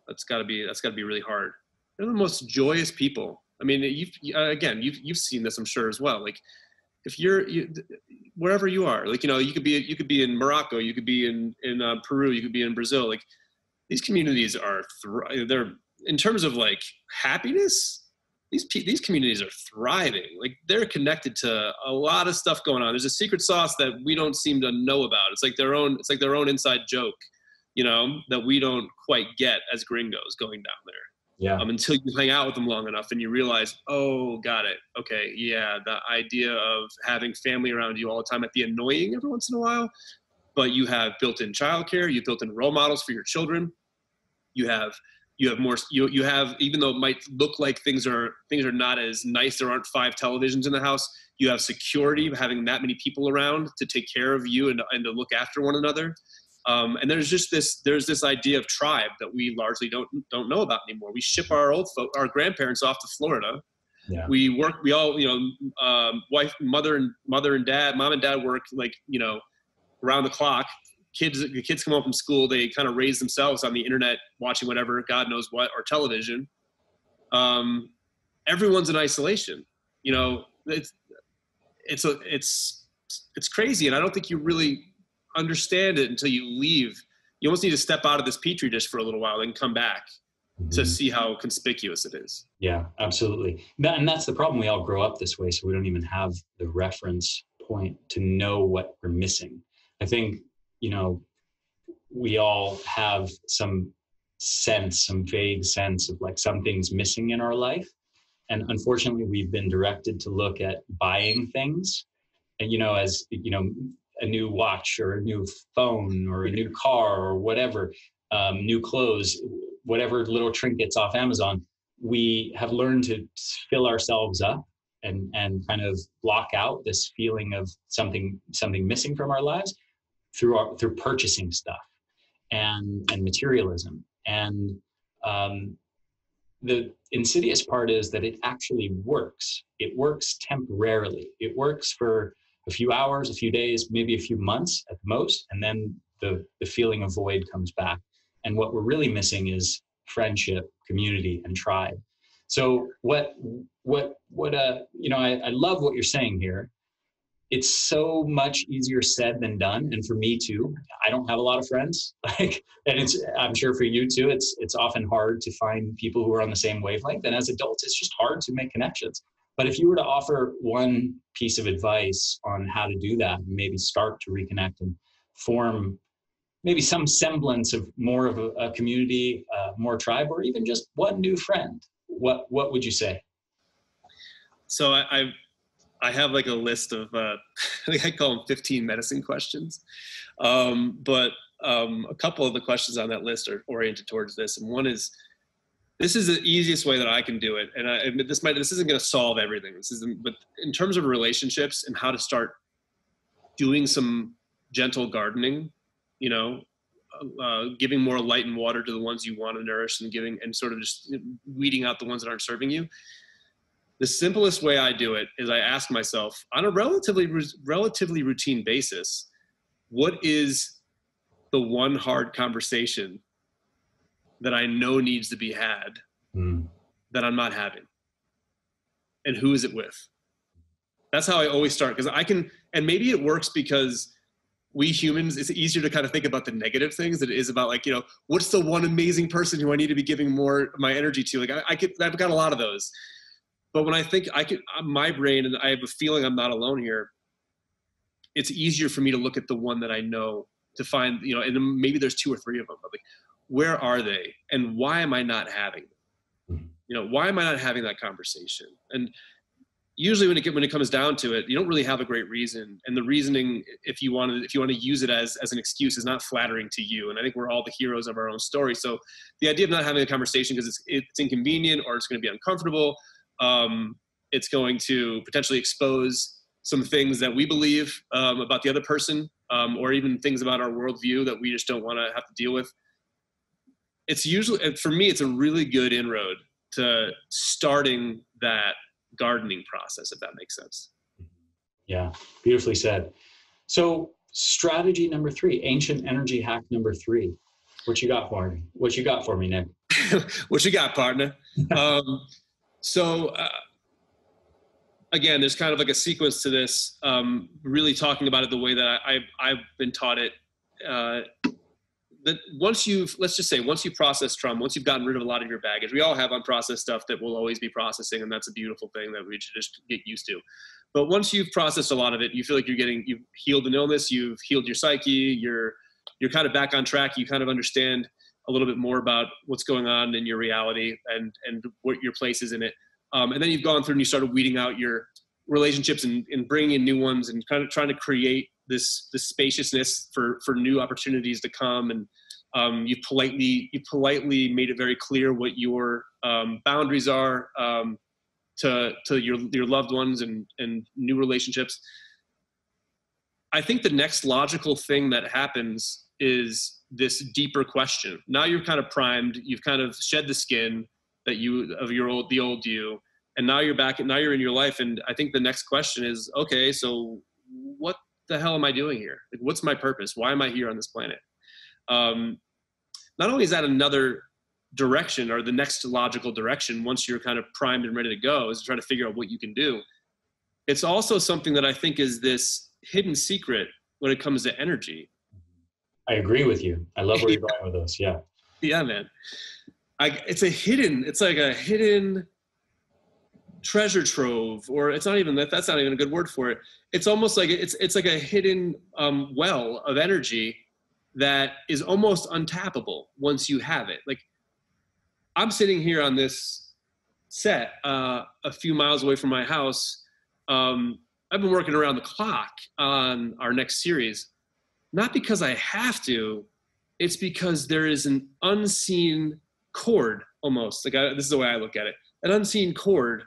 that's got to be really hard. They're the most joyous people. I mean, you've seen this, I'm sure, as well. Like, if you're wherever you are, like, you could be in Morocco, you could be in Peru, you could be in Brazil. Like, these communities are they're, in terms of like happiness, these communities are thriving. Like, they're connected to a lot of stuff going on. There's a secret sauce that we don't seem to know about. It's like their own inside joke, that we don't quite get as gringos going down there. Yeah. Until you hang out with them long enough and you realize, oh, got it. Okay. Yeah. The idea of having family around you all the time might be annoying every once in a while, but you have built-in childcare, you've built-in role models for your children. You have You have more, you have, even though it might look like things are not as nice, there aren't 5 televisions in the house, you have security of having that many people around to take care of you and to look after one another. And there's this idea of tribe that we largely don't know about anymore. We ship our grandparents off to Florida. Yeah. We all, mom and dad work like, around the clock. The kids come home from school, they kind of raise themselves on the internet, watching whatever, God knows what, or television. Everyone's in isolation. It's crazy. And I don't think you really understand it until you leave. You almost need to step out of this petri dish for a little while and come back to see how conspicuous it is. Yeah, absolutely. And that's the problem. We all grow up this way, so we don't even have the reference point to know what we're missing. I think, we all have some vague sense of like something's missing in our life. And unfortunately, we've been directed to look at buying things and, as, a new watch or a new phone or a new car or whatever, new clothes, whatever little trinkets off Amazon. We have learned to fill ourselves up and kind of block out this feeling of something missing from our lives through purchasing stuff and materialism. And the insidious part is that it actually works. It works temporarily. It works for a few hours, a few days, maybe a few months at the most, and then the feeling of void comes back. And what we're really missing is friendship, community, and tribe. So I love what you're saying here. It's so much easier said than done. And for me too, I don't have a lot of friends. I'm sure for you too, it's often hard to find people who are on the same wavelength. And as adults, it's just hard to make connections. But if you were to offer one piece of advice on how to do that, maybe start to reconnect and form maybe some semblance of more of a community, more tribe, or even just one new friend, what would you say? So I have like a list of, I call them 15 medicine questions. But a couple of the questions on that list are oriented towards this. And one is, this is the easiest way that I can do it. And this isn't going to solve everything. But in terms of relationships and how to start doing some gentle gardening, giving more light and water to the ones you want to nourish and sort of just weeding out the ones that aren't serving you. The simplest way I do it is I ask myself on a relatively routine basis, what is the one hard conversation that I know needs to be had that I'm not having? And who is it with? That's how I always start, because and maybe it works because we humans, it's easier to kind of think about the negative things than it is about what's the one amazing person who I need to be giving more of my energy to? I've got a lot of those. But when I think my brain, and I have a feeling I'm not alone here, it's easier for me to look at the one that I know to find, and maybe there's 2 or 3 of them, but where are they? And why am I not having them? Why am I not having that conversation? And usually when it comes down to it, you don't really have a great reason. And the reasoning, if you want to use it as an excuse, is not flattering to you. And I think we're all the heroes of our own story. So the idea of not having a conversation because it's inconvenient or it's going to be uncomfortable, it's going to potentially expose some things that we believe about the other person, or even things about our worldview that we just don't want to have to deal with. It's usually, for me, it's a really good inroad to starting that gardening process, if that makes sense. Yeah, beautifully said. So strategy number 3, ancient energy hack number 3. What you got for me? What you got for me, Nick? What you got, partner? So again, there's kind of like a sequence to this, really talking about it the way that I've been taught it. That once you've processed trauma, once you've gotten rid of a lot of your baggage, we all have unprocessed stuff that we'll always be processing, and that's a beautiful thing that we should just get used to. But once you've processed a lot of it, you feel like you've healed an illness, you've healed your psyche, you're kind of back on track, you kind of understand a little bit more about what's going on in your reality and what your place is in it. And then you've gone through and you started weeding out your relationships and bringing in new ones and kind of trying to create this spaciousness for new opportunities to come. And You politely made it very clear what your boundaries are to your loved ones and new relationships. I think the next logical thing that happens is this deeper question. Now you're kind of primed. You've kind of shed the skin that the old you, and now you're in your life. And I think the next question is, okay, so what the hell am I doing here? Like, what's my purpose? Why am I here on this planet? Not only is that another direction, or the next logical direction, once you're kind of primed and ready to go, is to try to figure out what you can do. It's also something that I think is this hidden secret when it comes to energy. I agree with you. I love where you're going with this. Yeah. Yeah, man. It's like a hidden treasure trove, or it's not even that's not even a good word for it. It's almost like it's like a hidden well of energy that is almost untappable once you have it. Like, I'm sitting here on this set a few miles away from my house. I've been working around the clock on our next series, not because I have to, it's because there is an unseen cord, almost. Like, this is the way I look at it, an unseen cord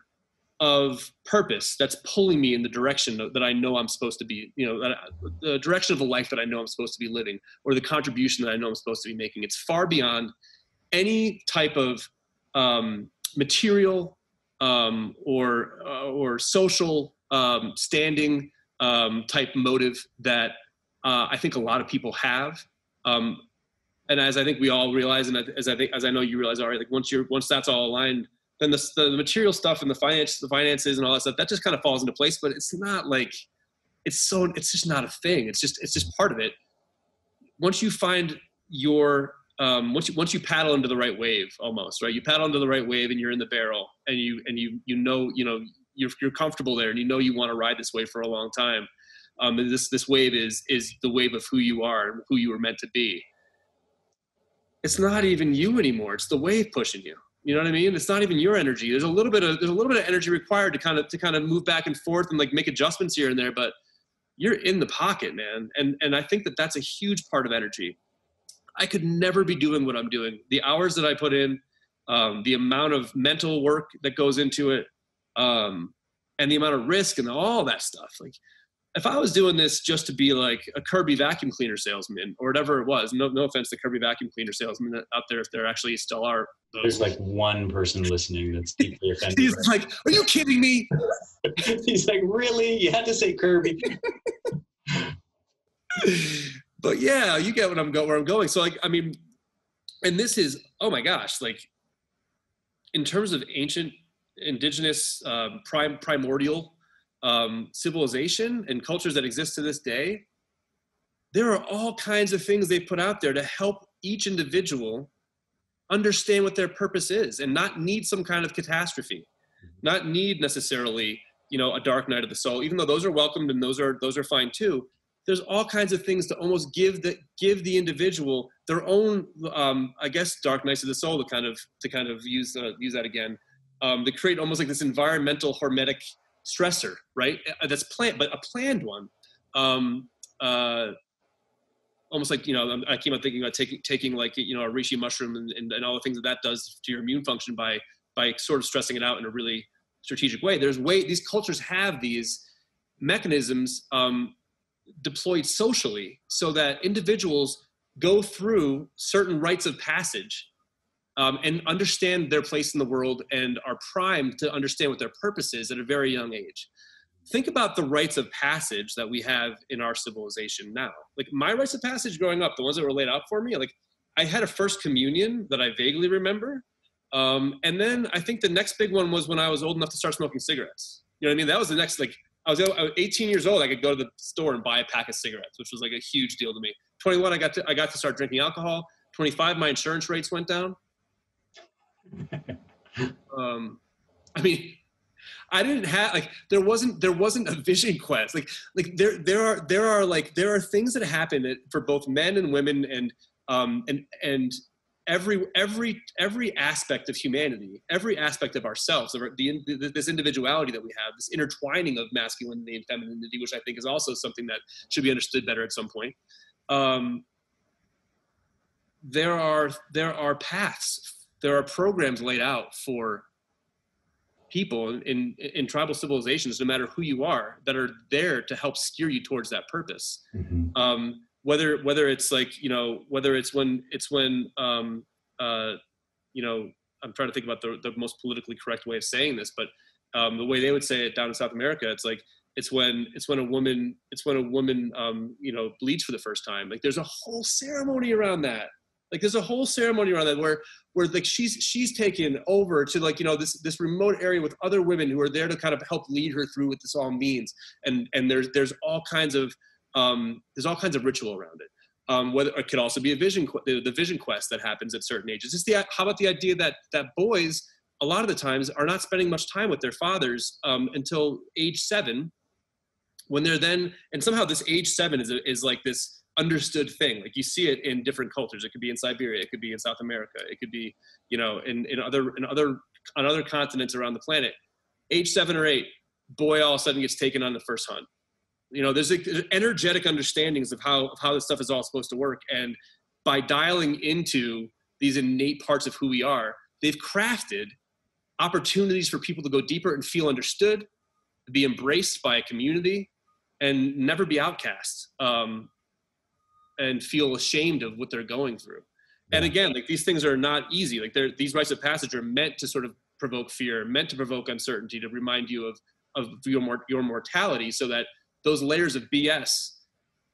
of purpose that's pulling me in the direction that I know I'm supposed to be, the direction of the life that I know I'm supposed to be living, or the contribution that I know I'm supposed to be making. It's far beyond any type of material or social standing type motive that I think a lot of people have. And as I think we all realize, and as I know you realize already, like once that's all aligned, then the material stuff and the finances and all that stuff, that just kind of falls into place. But it's not like it's just not a thing. It's just part of it. Once you find your once you paddle into the right wave, almost, right? You paddle into the right wave and you're in the barrel, and you're comfortable there, and you want to ride this wave for a long time. And this wave is the wave of who you are and who you were meant to be. It's not even you anymore. It's the wave pushing you. You know what I mean? It's not even your energy. There's a little bit of energy required to kind of move back and forth and like make adjustments here and there, but you're in the pocket, man. And I think that that's a huge part of energy. I could never be doing what I'm doing. The hours that I put in, the amount of mental work that goes into it, and the amount of risk and all that stuff. Like, if I was doing this just to be like a Kirby vacuum cleaner salesman or whatever it was, no offense to Kirby vacuum cleaner salesmen out there, if there actually still are. There's like one person listeing that's deeply offended. He's like, are you kidding me? He's like, really? You had to say Kirby. But yeah, you get where I'm going. So like, I mean, and this is, oh my gosh, like in terms of ancient, indigenous, primordial civilization and cultures that exist to this day, there are all kinds of things they put out there to help each individual understand what their purpose is and not need some kind of catastrophe, not need necessarily, a dark night of the soul, even though those are welcomed and those are fine too. There's all kinds of things to almost give the individual their own, I guess, dark nights of the soul to kind of use that again, to create almost like this environmental hormetic stressor, right? That's planned, but a planned one. Almost like, I came out thinking about taking like, a reishi mushroom and all the things that does to your immune function by sort of stressing it out in a really strategic way. These cultures have these mechanisms deployed socially so that individuals go through certain rites of passage and understand their place in the world and are primed to understand what their purpose is at a very young age. Think about the rites of passage that we have in our civilization now. Like my rites of passage growing up, the ones that were laid out for me, like I had a first communion that I vaguely remember. And then I think the next big one was when I was old enough to start smoking cigarettes. You know what I mean? That was the next, like I was 18 years old. I could go to the store and buy a pack of cigarettes, which was like a huge deal to me. 21, I got to start drinking alcohol. 25, my insurance rates went down. I mean, I didn't have like there wasn't a vision quest. Like there are things that happen for both men and women and every aspect of humanity, every aspect of ourselves, of this individuality that we have, this intertwining of masculinity and femininity, which I think is also something that should be understood better at some point. there are paths, there are programs laid out for people in tribal civilizations, no matter who you are, that are there to help steer you towards that purpose. Mm-hmm. Whether it's like, whether it's when I'm trying to think about the most politically correct way of saying this, but the way they would say it down in South America, it's like, it's when a woman bleeds for the first time. Like, there's a whole ceremony around that. Like, there's a whole ceremony around that where like she's taken over to, like, this remote area with other women who are there to kind of help lead her through what this all means. And there's all kinds of ritual around it. Whether it could also be the vision quest that happens at certain ages. How about the idea that boys a lot of the times are not spending much time with their fathers until age 7, when they're then, and somehow this age 7 is like this understood thing. Like, you see it in different cultures. It could be in Siberia, it could be in South America, it could be, on other continents around the planet. Age 7 or 8, boy all of a sudden gets taken on the first hunt. There's energetic understandings of how this stuff is all supposed to work. And by dialing into these innate parts of who we are, they've crafted opportunities for people to go deeper and feel understood, be embraced by a community, and never be outcast, and feel ashamed of what they're going through. And again, like, these things are not easy. Like, these rites of passage are meant to sort of provoke fear, meant to provoke uncertainty, to remind you of your mortality, so that those layers of BS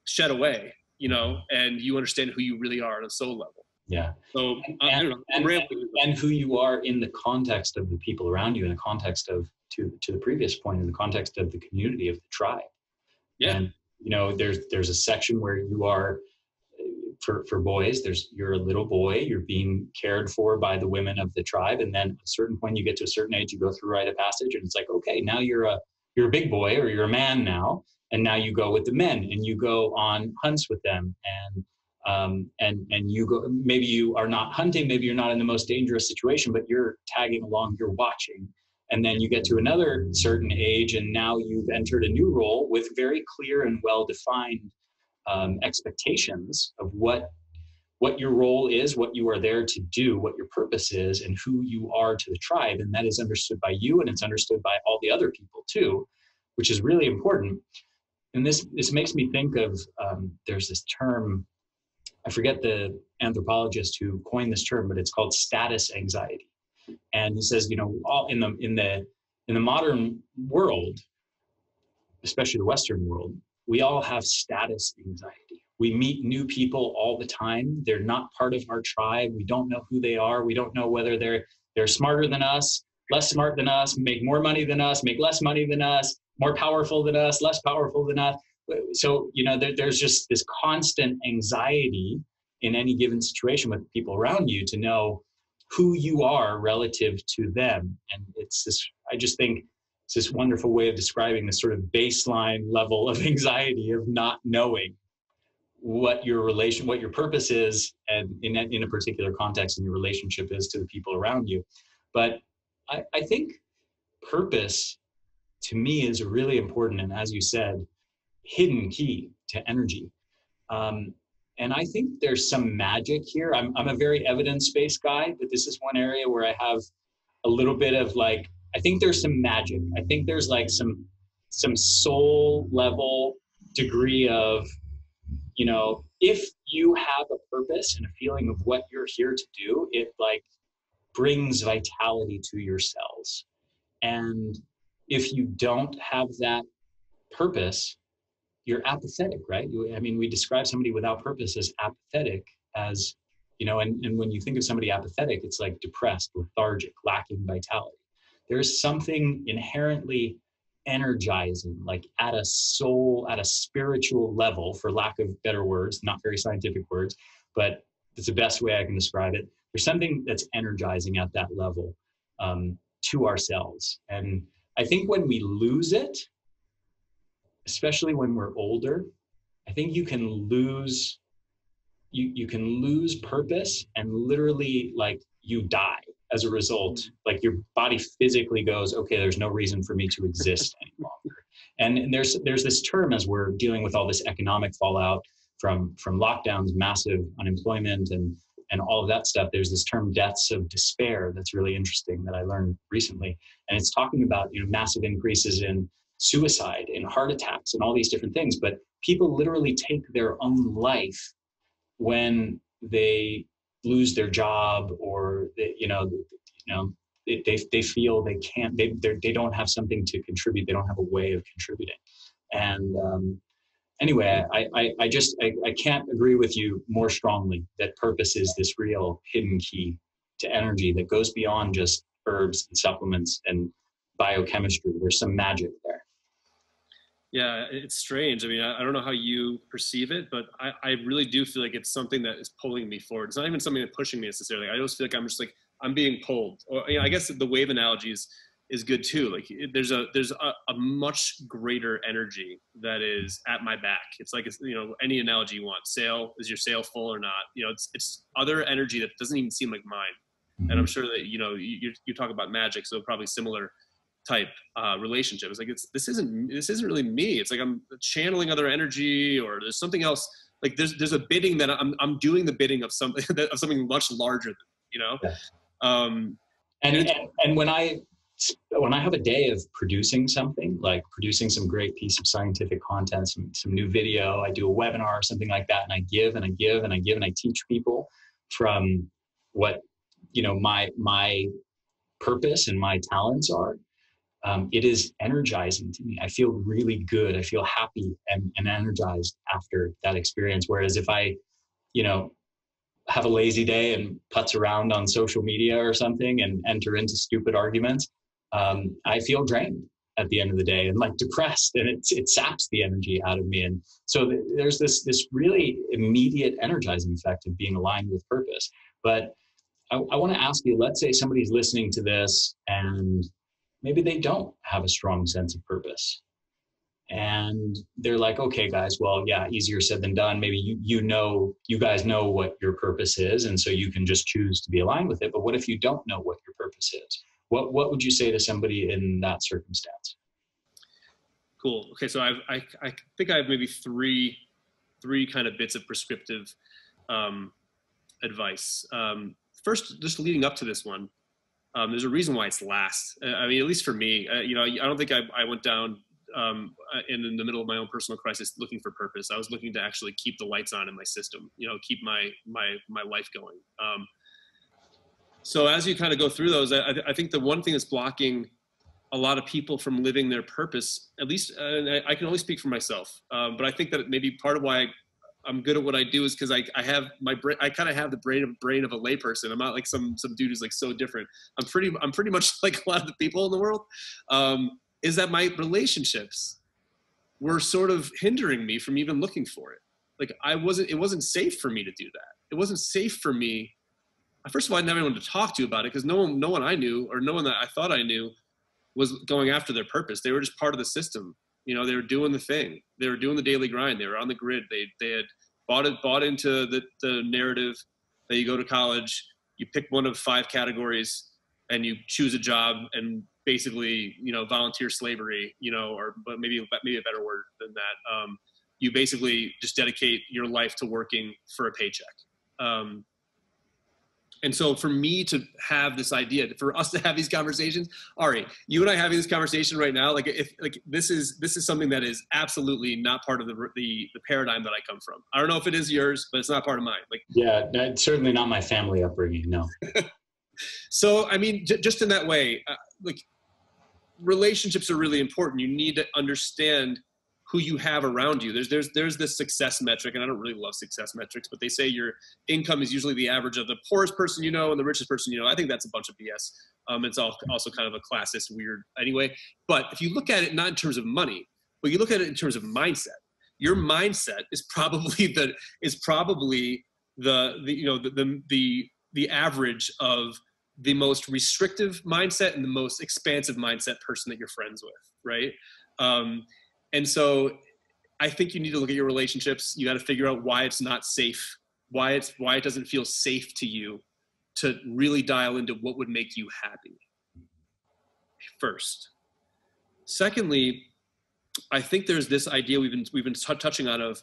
shed away, and you understand who you really are on a soul level. Yeah. So I don't know. And who you are in the context of the people around you, in the context of, to the previous point, in the context of the community, of the tribe. Yeah. And, there's a section where you are, for boys, you're a little boy, you're being cared for by the women of the tribe. And then at a certain point, you get to a certain age, you go through rite of passage, and it's like, okay, now you're a big boy, or you're a man now. And now you go with the men, and you go on hunts with them, and you go, maybe you are not hunting, maybe you're not in the most dangerous situation, but you're tagging along, you're watching. And then you get to another certain age, and now you've entered a new role with very clear and well-defined expectations of what your role is, what you are there to do, what your purpose is, and who you are to the tribe. And that is understood by you, and it's understood by all the other people too, which is really important. And this makes me think of, there's this term, I forget the anthropologist who coined this term, but it's called status anxiety. And he says, all in the modern world, especially the Western world, we all have status anxiety. We meet new people all the time. They're not part of our tribe. We don't know who they are. We don't know whether they're smarter than us, less smart than us, make more money than us, make less money than us, more powerful than us, less powerful than us. So, there's just this constant anxiety in any given situation with people around you to know who you are relative to them. And I just think it's this wonderful way of describing this sort of baseline level of anxiety of not knowing what your purpose is, and in a particular context, and your relationship is to the people around you. But I think purpose, to me, is really important, and as you said, hidden key to energy. And I think there's some magic here. I'm a very evidence-based guy, but this is one area where I have a little bit of like, I think there's some magic. I think there's like some soul level degree of, if you have a purpose and a feeling of what you're here to do, it like brings vitality to your cells. And if you don't have that purpose, you're apathetic, right? We describe somebody without purpose as apathetic, as, and when you think of somebody apathetic, it's like depressed, lethargic, lacking vitality. There's something inherently energizing, like at a spiritual level, for lack of better words, not very scientific words, but it's the best way I can describe it. There's something that's energizing at that level to ourselves. And I think when we lose it, especially when we're older, I think you can lose purpose, and literally like you die as a result. Like your body physically goes, okay, there's no reason for me to exist any longer. And there's this term, as we're dealing with all this economic fallout from lockdowns, massive unemployment, and and all of that stuff, there's this term deaths of despair that's really interesting that I learned recently. And it's talking about, massive increases in suicide, in heart attacks, and all these different things. But people literally take their own life when they lose their job, or they feel they can't, they don't have something to contribute. They don't have a way of contributing. And anyway, I can't agree with you more strongly that purpose is this real hidden key to energy that goes beyond just herbs and supplements and biochemistry. There's some magic there. Yeah, it's strange. I mean, I don't know how you perceive it, but I really do feel like it's something that is pulling me forward. It's not even something that's pushing me necessarily. I just feel like I'm being pulled. Or I guess the wave analogy is good too. Like there's a much greater energy that is at my back. It's like, any analogy you want. Is your sail full or not? It's other energy that doesn't even seem like mine. Mm-hmm. And I'm sure that, you talk about magic, so probably similar type relationship. It's like, this isn't really me. It's like I'm channeling other energy, or there's something else. Like there's a bidding that I'm doing the bidding of something of something much larger than me, Yeah. And when I have a day of producing something, like producing some great piece of scientific content, some new video, I do a webinar or something like that, and I give and I give and I give and I teach people from what my purpose and my talents are. It is energizing to me. I feel really good. I feel happy and energized after that experience. Whereas if I, have a lazy day and putz around on social media or something and enter into stupid arguments, I feel drained at the end of the day and like depressed, and it saps the energy out of me. And so there's this really immediate energizing effect of being aligned with purpose. But I want to ask you, let's say somebody's listening to this and maybe they don't have a strong sense of purpose. And they're like, okay, guys, well, yeah, easier said than done. Maybe you guys know what your purpose is, and so you can just choose to be aligned with it. But what if you don't know what your purpose is? What would you say to somebody in that circumstance? Cool. Okay, so I think I have maybe three kind of bits of prescriptive advice. First, just leading up to this one, there's a reason why it's last. I mean, at least for me, I don't think I went down in the middle of my own personal crisis looking for purpose. I was looking to actually keep the lights on in my system, keep my life going. So as you kind of go through those, I think the one thing that's blocking a lot of people from living their purpose, at least, I can only speak for myself, but I think that maybe part of why I'm good at what I do is because I have my brain. I kind of have the brain of a layperson. I'm not like some dude who's like so different. I'm pretty much like a lot of the people in the world. Is that my relationships were sort of hindering me from even looking for it. Like it wasn't safe for me to do that. It wasn't safe for me. First of all, I didn't have anyone to talk to about it because no one I knew, or no one that I thought I knew, was going after their purpose. They were just part of the system. They were doing the thing. They were doing the daily grind. They were on the grid. They had bought into the narrative that you go to college, you pick one of 5 categories, and you choose a job, and basically, volunteer slavery, but maybe a better word than that. You basically just dedicate your life to working for a paycheck. And so for me to have this idea, for us to have these conversations, Ari, you and I having this conversation right now, this is something that is absolutely not part of the paradigm that I come from. I don't know if it is yours, but it's not part of mine. Yeah, that's certainly not my family upbringing. No. So, I mean, just in that way, relationships are really important. You need to understand who you have around you. There's this success metric, and I don't really love success metrics, but they say your income is usually the average of the poorest person you know and the richest person you know. I think that's a bunch of BS. It's also kind of a classist weird anyway. But if you look at it not in terms of money, but you look at it in terms of mindset, your mindset is probably the average of the most restrictive mindset and the most expansive mindset person that you're friends with, right? And so I think you need to look at your relationships. You got to figure out why it's not safe, why it doesn't feel safe to you to really dial into what would make you happy first. Secondly, I think there's this idea we've been touching on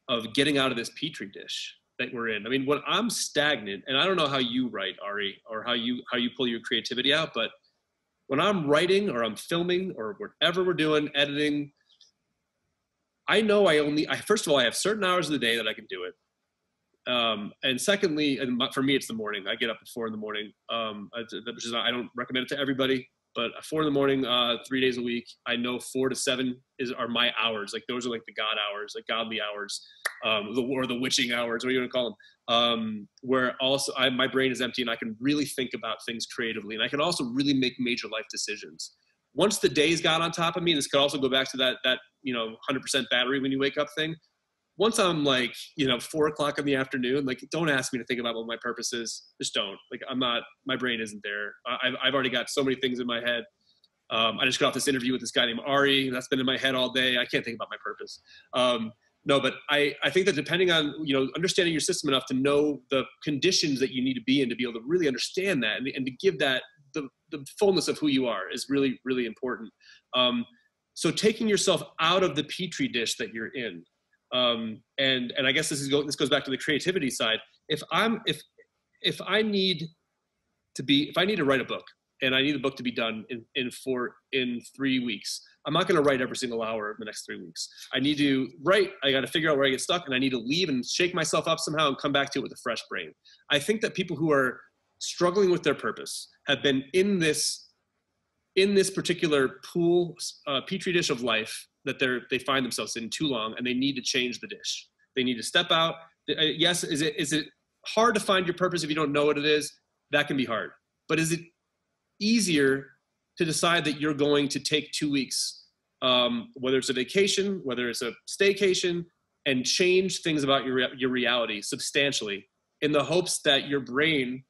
of getting out of this petri dish. that we're in. I mean, when I'm stagnant, and I don't know how you write, Ari, or how you pull your creativity out, but when I'm writing or I'm filming or whatever we're doing, editing, I know first of all, I have certain hours of the day that I can do it. And secondly, and for me, it's the morning. I get up at 4 a.m. Which is, I don't recommend it to everybody, but 4 a.m, 3 days a week, I know 4 to 7 are my hours. Like those are like the God hours, like godly hours, or the witching hours, what do you want to call them? Where also my brain is empty and I can really think about things creatively. And I can also really make major life decisions. Once the days got on top of me, this could also go back to that 100% battery when you wake up thing. Once I'm like, 4 o'clock in the afternoon, like, don't ask me to think about what my purpose is. Just don't. Like, my brain isn't there. I've already got so many things in my head. I just got off this interview with this guy named Ari. That's been in my head all day. I can't think about my purpose. No, but I think that depending on, understanding your system enough to know the conditions that you need to be in to be able to really understand that and to give that the fullness of who you are is really, really important. So taking yourself out of the petri dish that you're in, and I guess this goes back to the creativity side. If I need to write a book and I need the book to be done in 3 weeks, I'm not going to write every single hour of the next 3 weeks. I need to write. I got to figure out where I get stuck, and I need to leave and shake myself up somehow and come back to it with a fresh brain. I think that people who are struggling with their purpose have been in this particular petri dish of life that they find themselves in too long, and they need to change the dish. They need to step out. Yes, is it hard to find your purpose if you don't know what it is? That can be hard. But is it easier to decide that you're going to take 2 weeks, whether it's a vacation, whether it's a staycation, and change things about your reality substantially in the hopes that your brain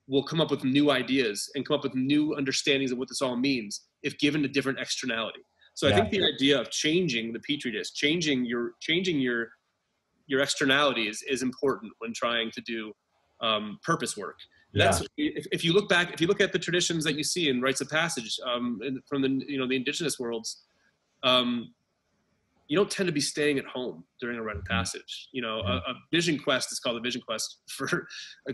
will come up with new ideas and come up with new understandings of what this all means if given a different externality. So I think the idea of changing the petri dish, changing your externalities is important when trying to do purpose work. That's if you look at the traditions that you see in rites of passage from the indigenous worlds, you don't tend to be staying at home during a rite of passage. A vision quest is called a vision quest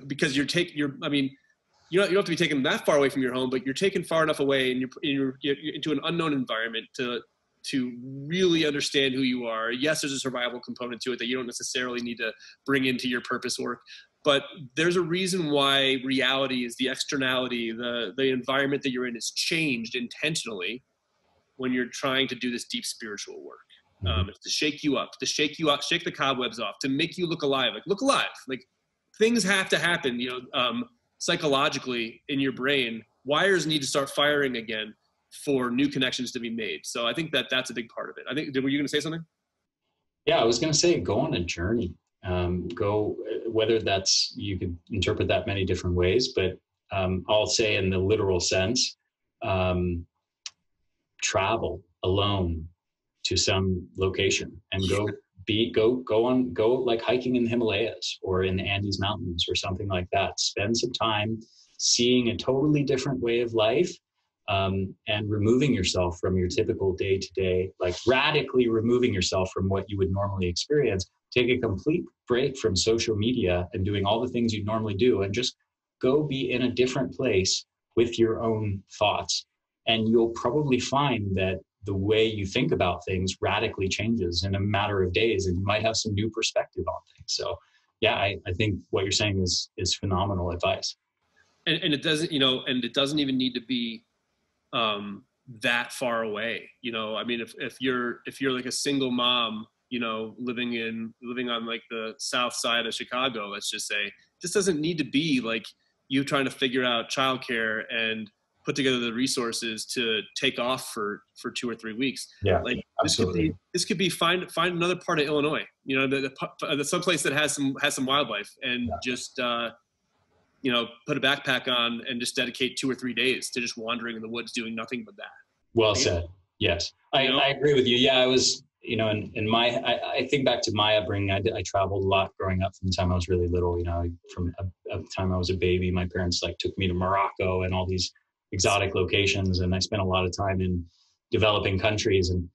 because you don't have to be taken that far away from your home, but you're taken far enough away and you're into an unknown environment to really understand who you are. Yes, there's a survival component to it that you don't necessarily need to bring into your purpose work, but there's a reason why reality is the externality, the environment that you're in is changed intentionally when you're trying to do this deep spiritual work. It's to shake you up, shake the cobwebs off, to make you look alive. Like things have to happen, psychologically in your brain. Wires need to start firing again for new connections to be made. So I think that's a big part of it. Were you going to say something? Yeah, I was going to say, go on a journey. Whether that's, you could interpret that many different ways, but I'll say in the literal sense, travel alone to some location and go like hiking in the Himalayas or in the Andes Mountains or something like that. Spend some time seeing a totally different way of life, and removing yourself from your typical day-to-day, like radically removing yourself from what you would normally experience. Take a complete break from social media and doing all the things you normally do, and just go be in a different place with your own thoughts. And you'll probably find that the way you think about things radically changes in a matter of days, and you might have some new perspective on things. So yeah, I think what you're saying is phenomenal advice. And it doesn't even need to be that far away. If you're like a single mom, living on like the south side of Chicago, let's just say, this doesn't need to be like you trying to figure out childcare and put together the resources to take off for 2 or 3 weeks. Yeah, like absolutely. This could be find another part of Illinois, the someplace that has some wildlife, and just put a backpack on and just dedicate 2 or 3 days to just wandering in the woods doing nothing but that. Well said. Yes, I agree with you. Yeah, I was, I think back to my upbringing. I traveled a lot growing up from the time I was really little. From the time I was a baby, my parents took me to Morocco and all these exotic locations, and I spent a lot of time in developing countries. And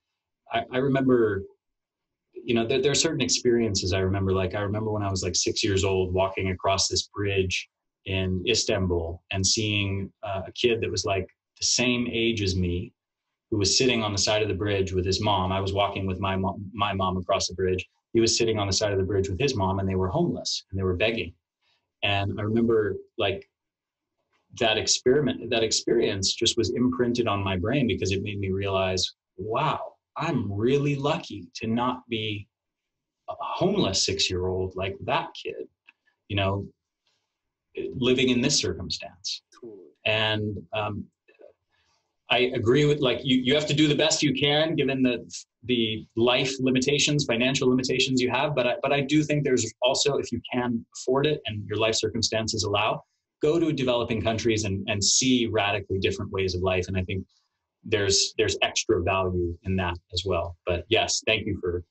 I remember, you know, there are certain experiences I remember. Like I remember when I was like 6 years old, walking across this bridge in Istanbul and seeing a kid that was like the same age as me, who was sitting on the side of the bridge with his mom. I was walking with my mom across the bridge. He was sitting on the side of the bridge with his mom, and they were homeless and they were begging. And I remember like that experience just was imprinted on my brain, because it made me realize, wow, I'm really lucky to not be a homeless 6-year-old like that kid, you know, living in this circumstance. And I agree with, like, you have to do the best you can given the life limitations, financial limitations you have. But I do think there's also, if you can afford it and your life circumstances allow, go to developing countries and see radically different ways of life. And I think there's extra value in that as well. But yes, thank you for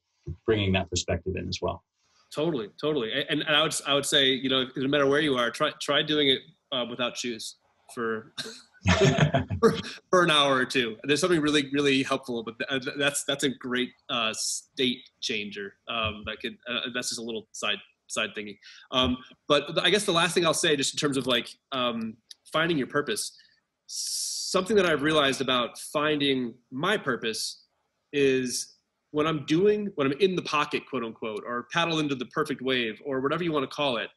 bringing that perspective in as well. Totally. And I would say, you know, no matter where you are, try doing it without shoes for for an hour or two. There's something really, really helpful, but that's a great state changer. That could that's just a little side thingy. But I guess the last thing I'll say, just in terms of like finding your purpose, something that I've realized about finding my purpose is when I'm in the pocket, quote unquote, or paddle into the perfect wave, or whatever you want to call it,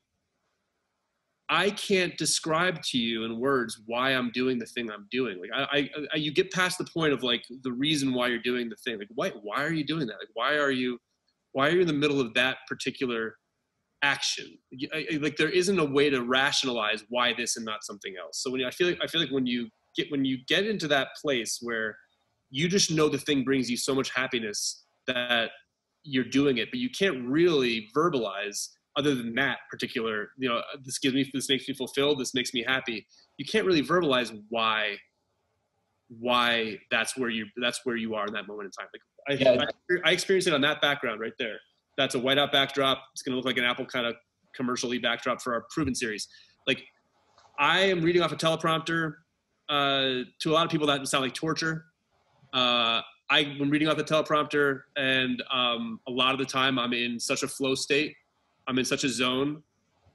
I can't describe to you in words why I'm doing the thing I'm doing. Like you get past the point of like the reason why you're doing the thing. Like why are you doing that? Like why are you in the middle of that particular action? Like there isn't a way to rationalize why this and not something else. So I feel like when you get into that place where you just know the thing brings you so much happiness that you're doing it, but you can't really verbalize other than that particular, you know, this makes me fulfilled, this makes me happy. You can't really verbalize why that's where you are in that moment in time. Like I experienced it on that background right there. That's a whiteout backdrop. It's going to look like an Apple kind of commercially backdrop for our Proven series. Like I am reading off a teleprompter. To a lot of people that would sound like torture. I'm reading off the teleprompter, and a lot of the time I'm in such a flow state. I'm in such a zone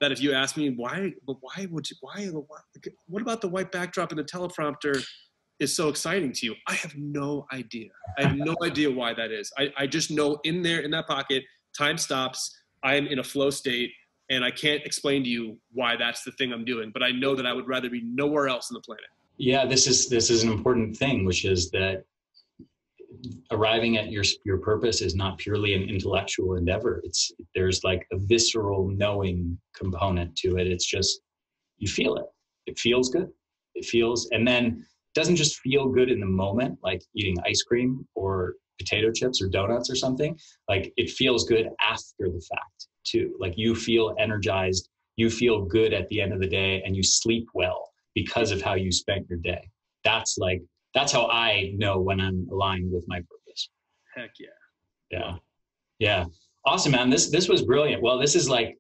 that if you ask me what about the white backdrop in the teleprompter is so exciting to you? I have no idea. I have no idea why that is. I just know in that pocket, time stops. I am in a flow state, and I can't explain to you why that's the thing I'm doing, but I know that I would rather be nowhere else on the planet. Yeah, this is an important thing, which is that arriving at your purpose is not purely an intellectual endeavor. There's like a visceral knowing component to it. It's just, you feel it. It feels good. And then it doesn't just feel good in the moment, like eating ice cream or potato chips or donuts or something. Like it feels good after the fact too. Like you feel energized, you feel good at the end of the day, and you sleep well because of how you spent your day. That's how I know when I'm aligned with my purpose. Heck yeah. Yeah. Awesome, man. This was brilliant. Well, this is like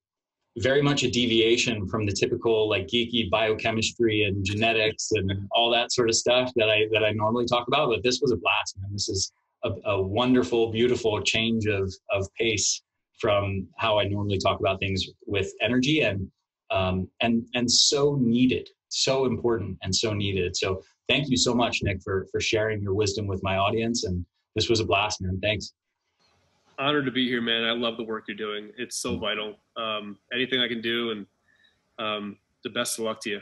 very much a deviation from the typical like geeky biochemistry and genetics and all that sort of stuff that I normally talk about. But this was a blast, man. This is a wonderful, beautiful change of pace from how I normally talk about things with energy, and so needed, so important, and so needed. So thank you so much, Nick, for sharing your wisdom with my audience. And this was a blast, man. Thanks. Honored to be here, man. I love the work you're doing. It's so vital. Anything I can do, and the best of luck to you.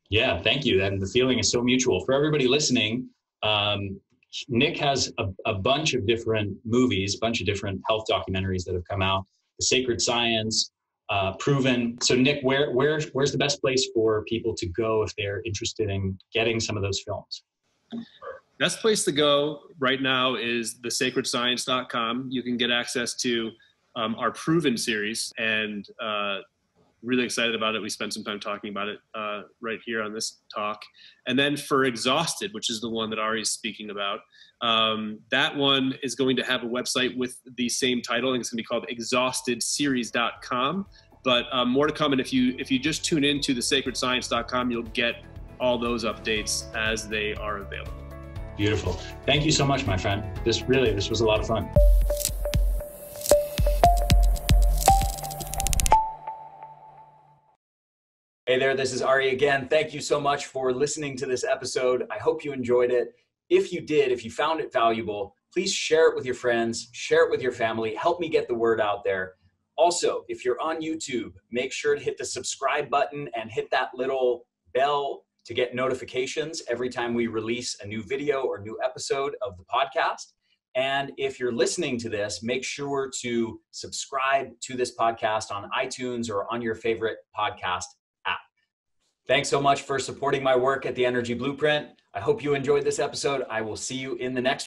Yeah, thank you. And the feeling is so mutual. For everybody listening, Nick has a bunch of different movies, a bunch of different health documentaries that have come out. The Sacred Science, Proven. So Nick, where's the best place for people to go if they're interested in getting some of those films? Best place to go right now is thesacredscience.com. You can get access to our Proven series, and really excited about it. We spent some time talking about it right here on this talk. And then for Exhausted, which is the one that Ari's speaking about, that one is going to have a website with the same title, and it's going to be called exhaustedseries.com. But more to come. And if you just tune into thesacredscience.com, you'll get all those updates as they are available. Beautiful. Thank you so much, my friend. This was a lot of fun. Hey there, this is Ari again. Thank you so much for listening to this episode. I hope you enjoyed it. If you did, if you found it valuable, please share it with your friends, share it with your family, help me get the word out there. Also, if you're on YouTube, make sure to hit the subscribe button and hit that little bell to get notifications every time we release a new video or new episode of the podcast. And if you're listening to this, make sure to subscribe to this podcast on iTunes or on your favorite podcast app. Thanks so much for supporting my work at the Energy Blueprint. I hope you enjoyed this episode. I will see you in the next one.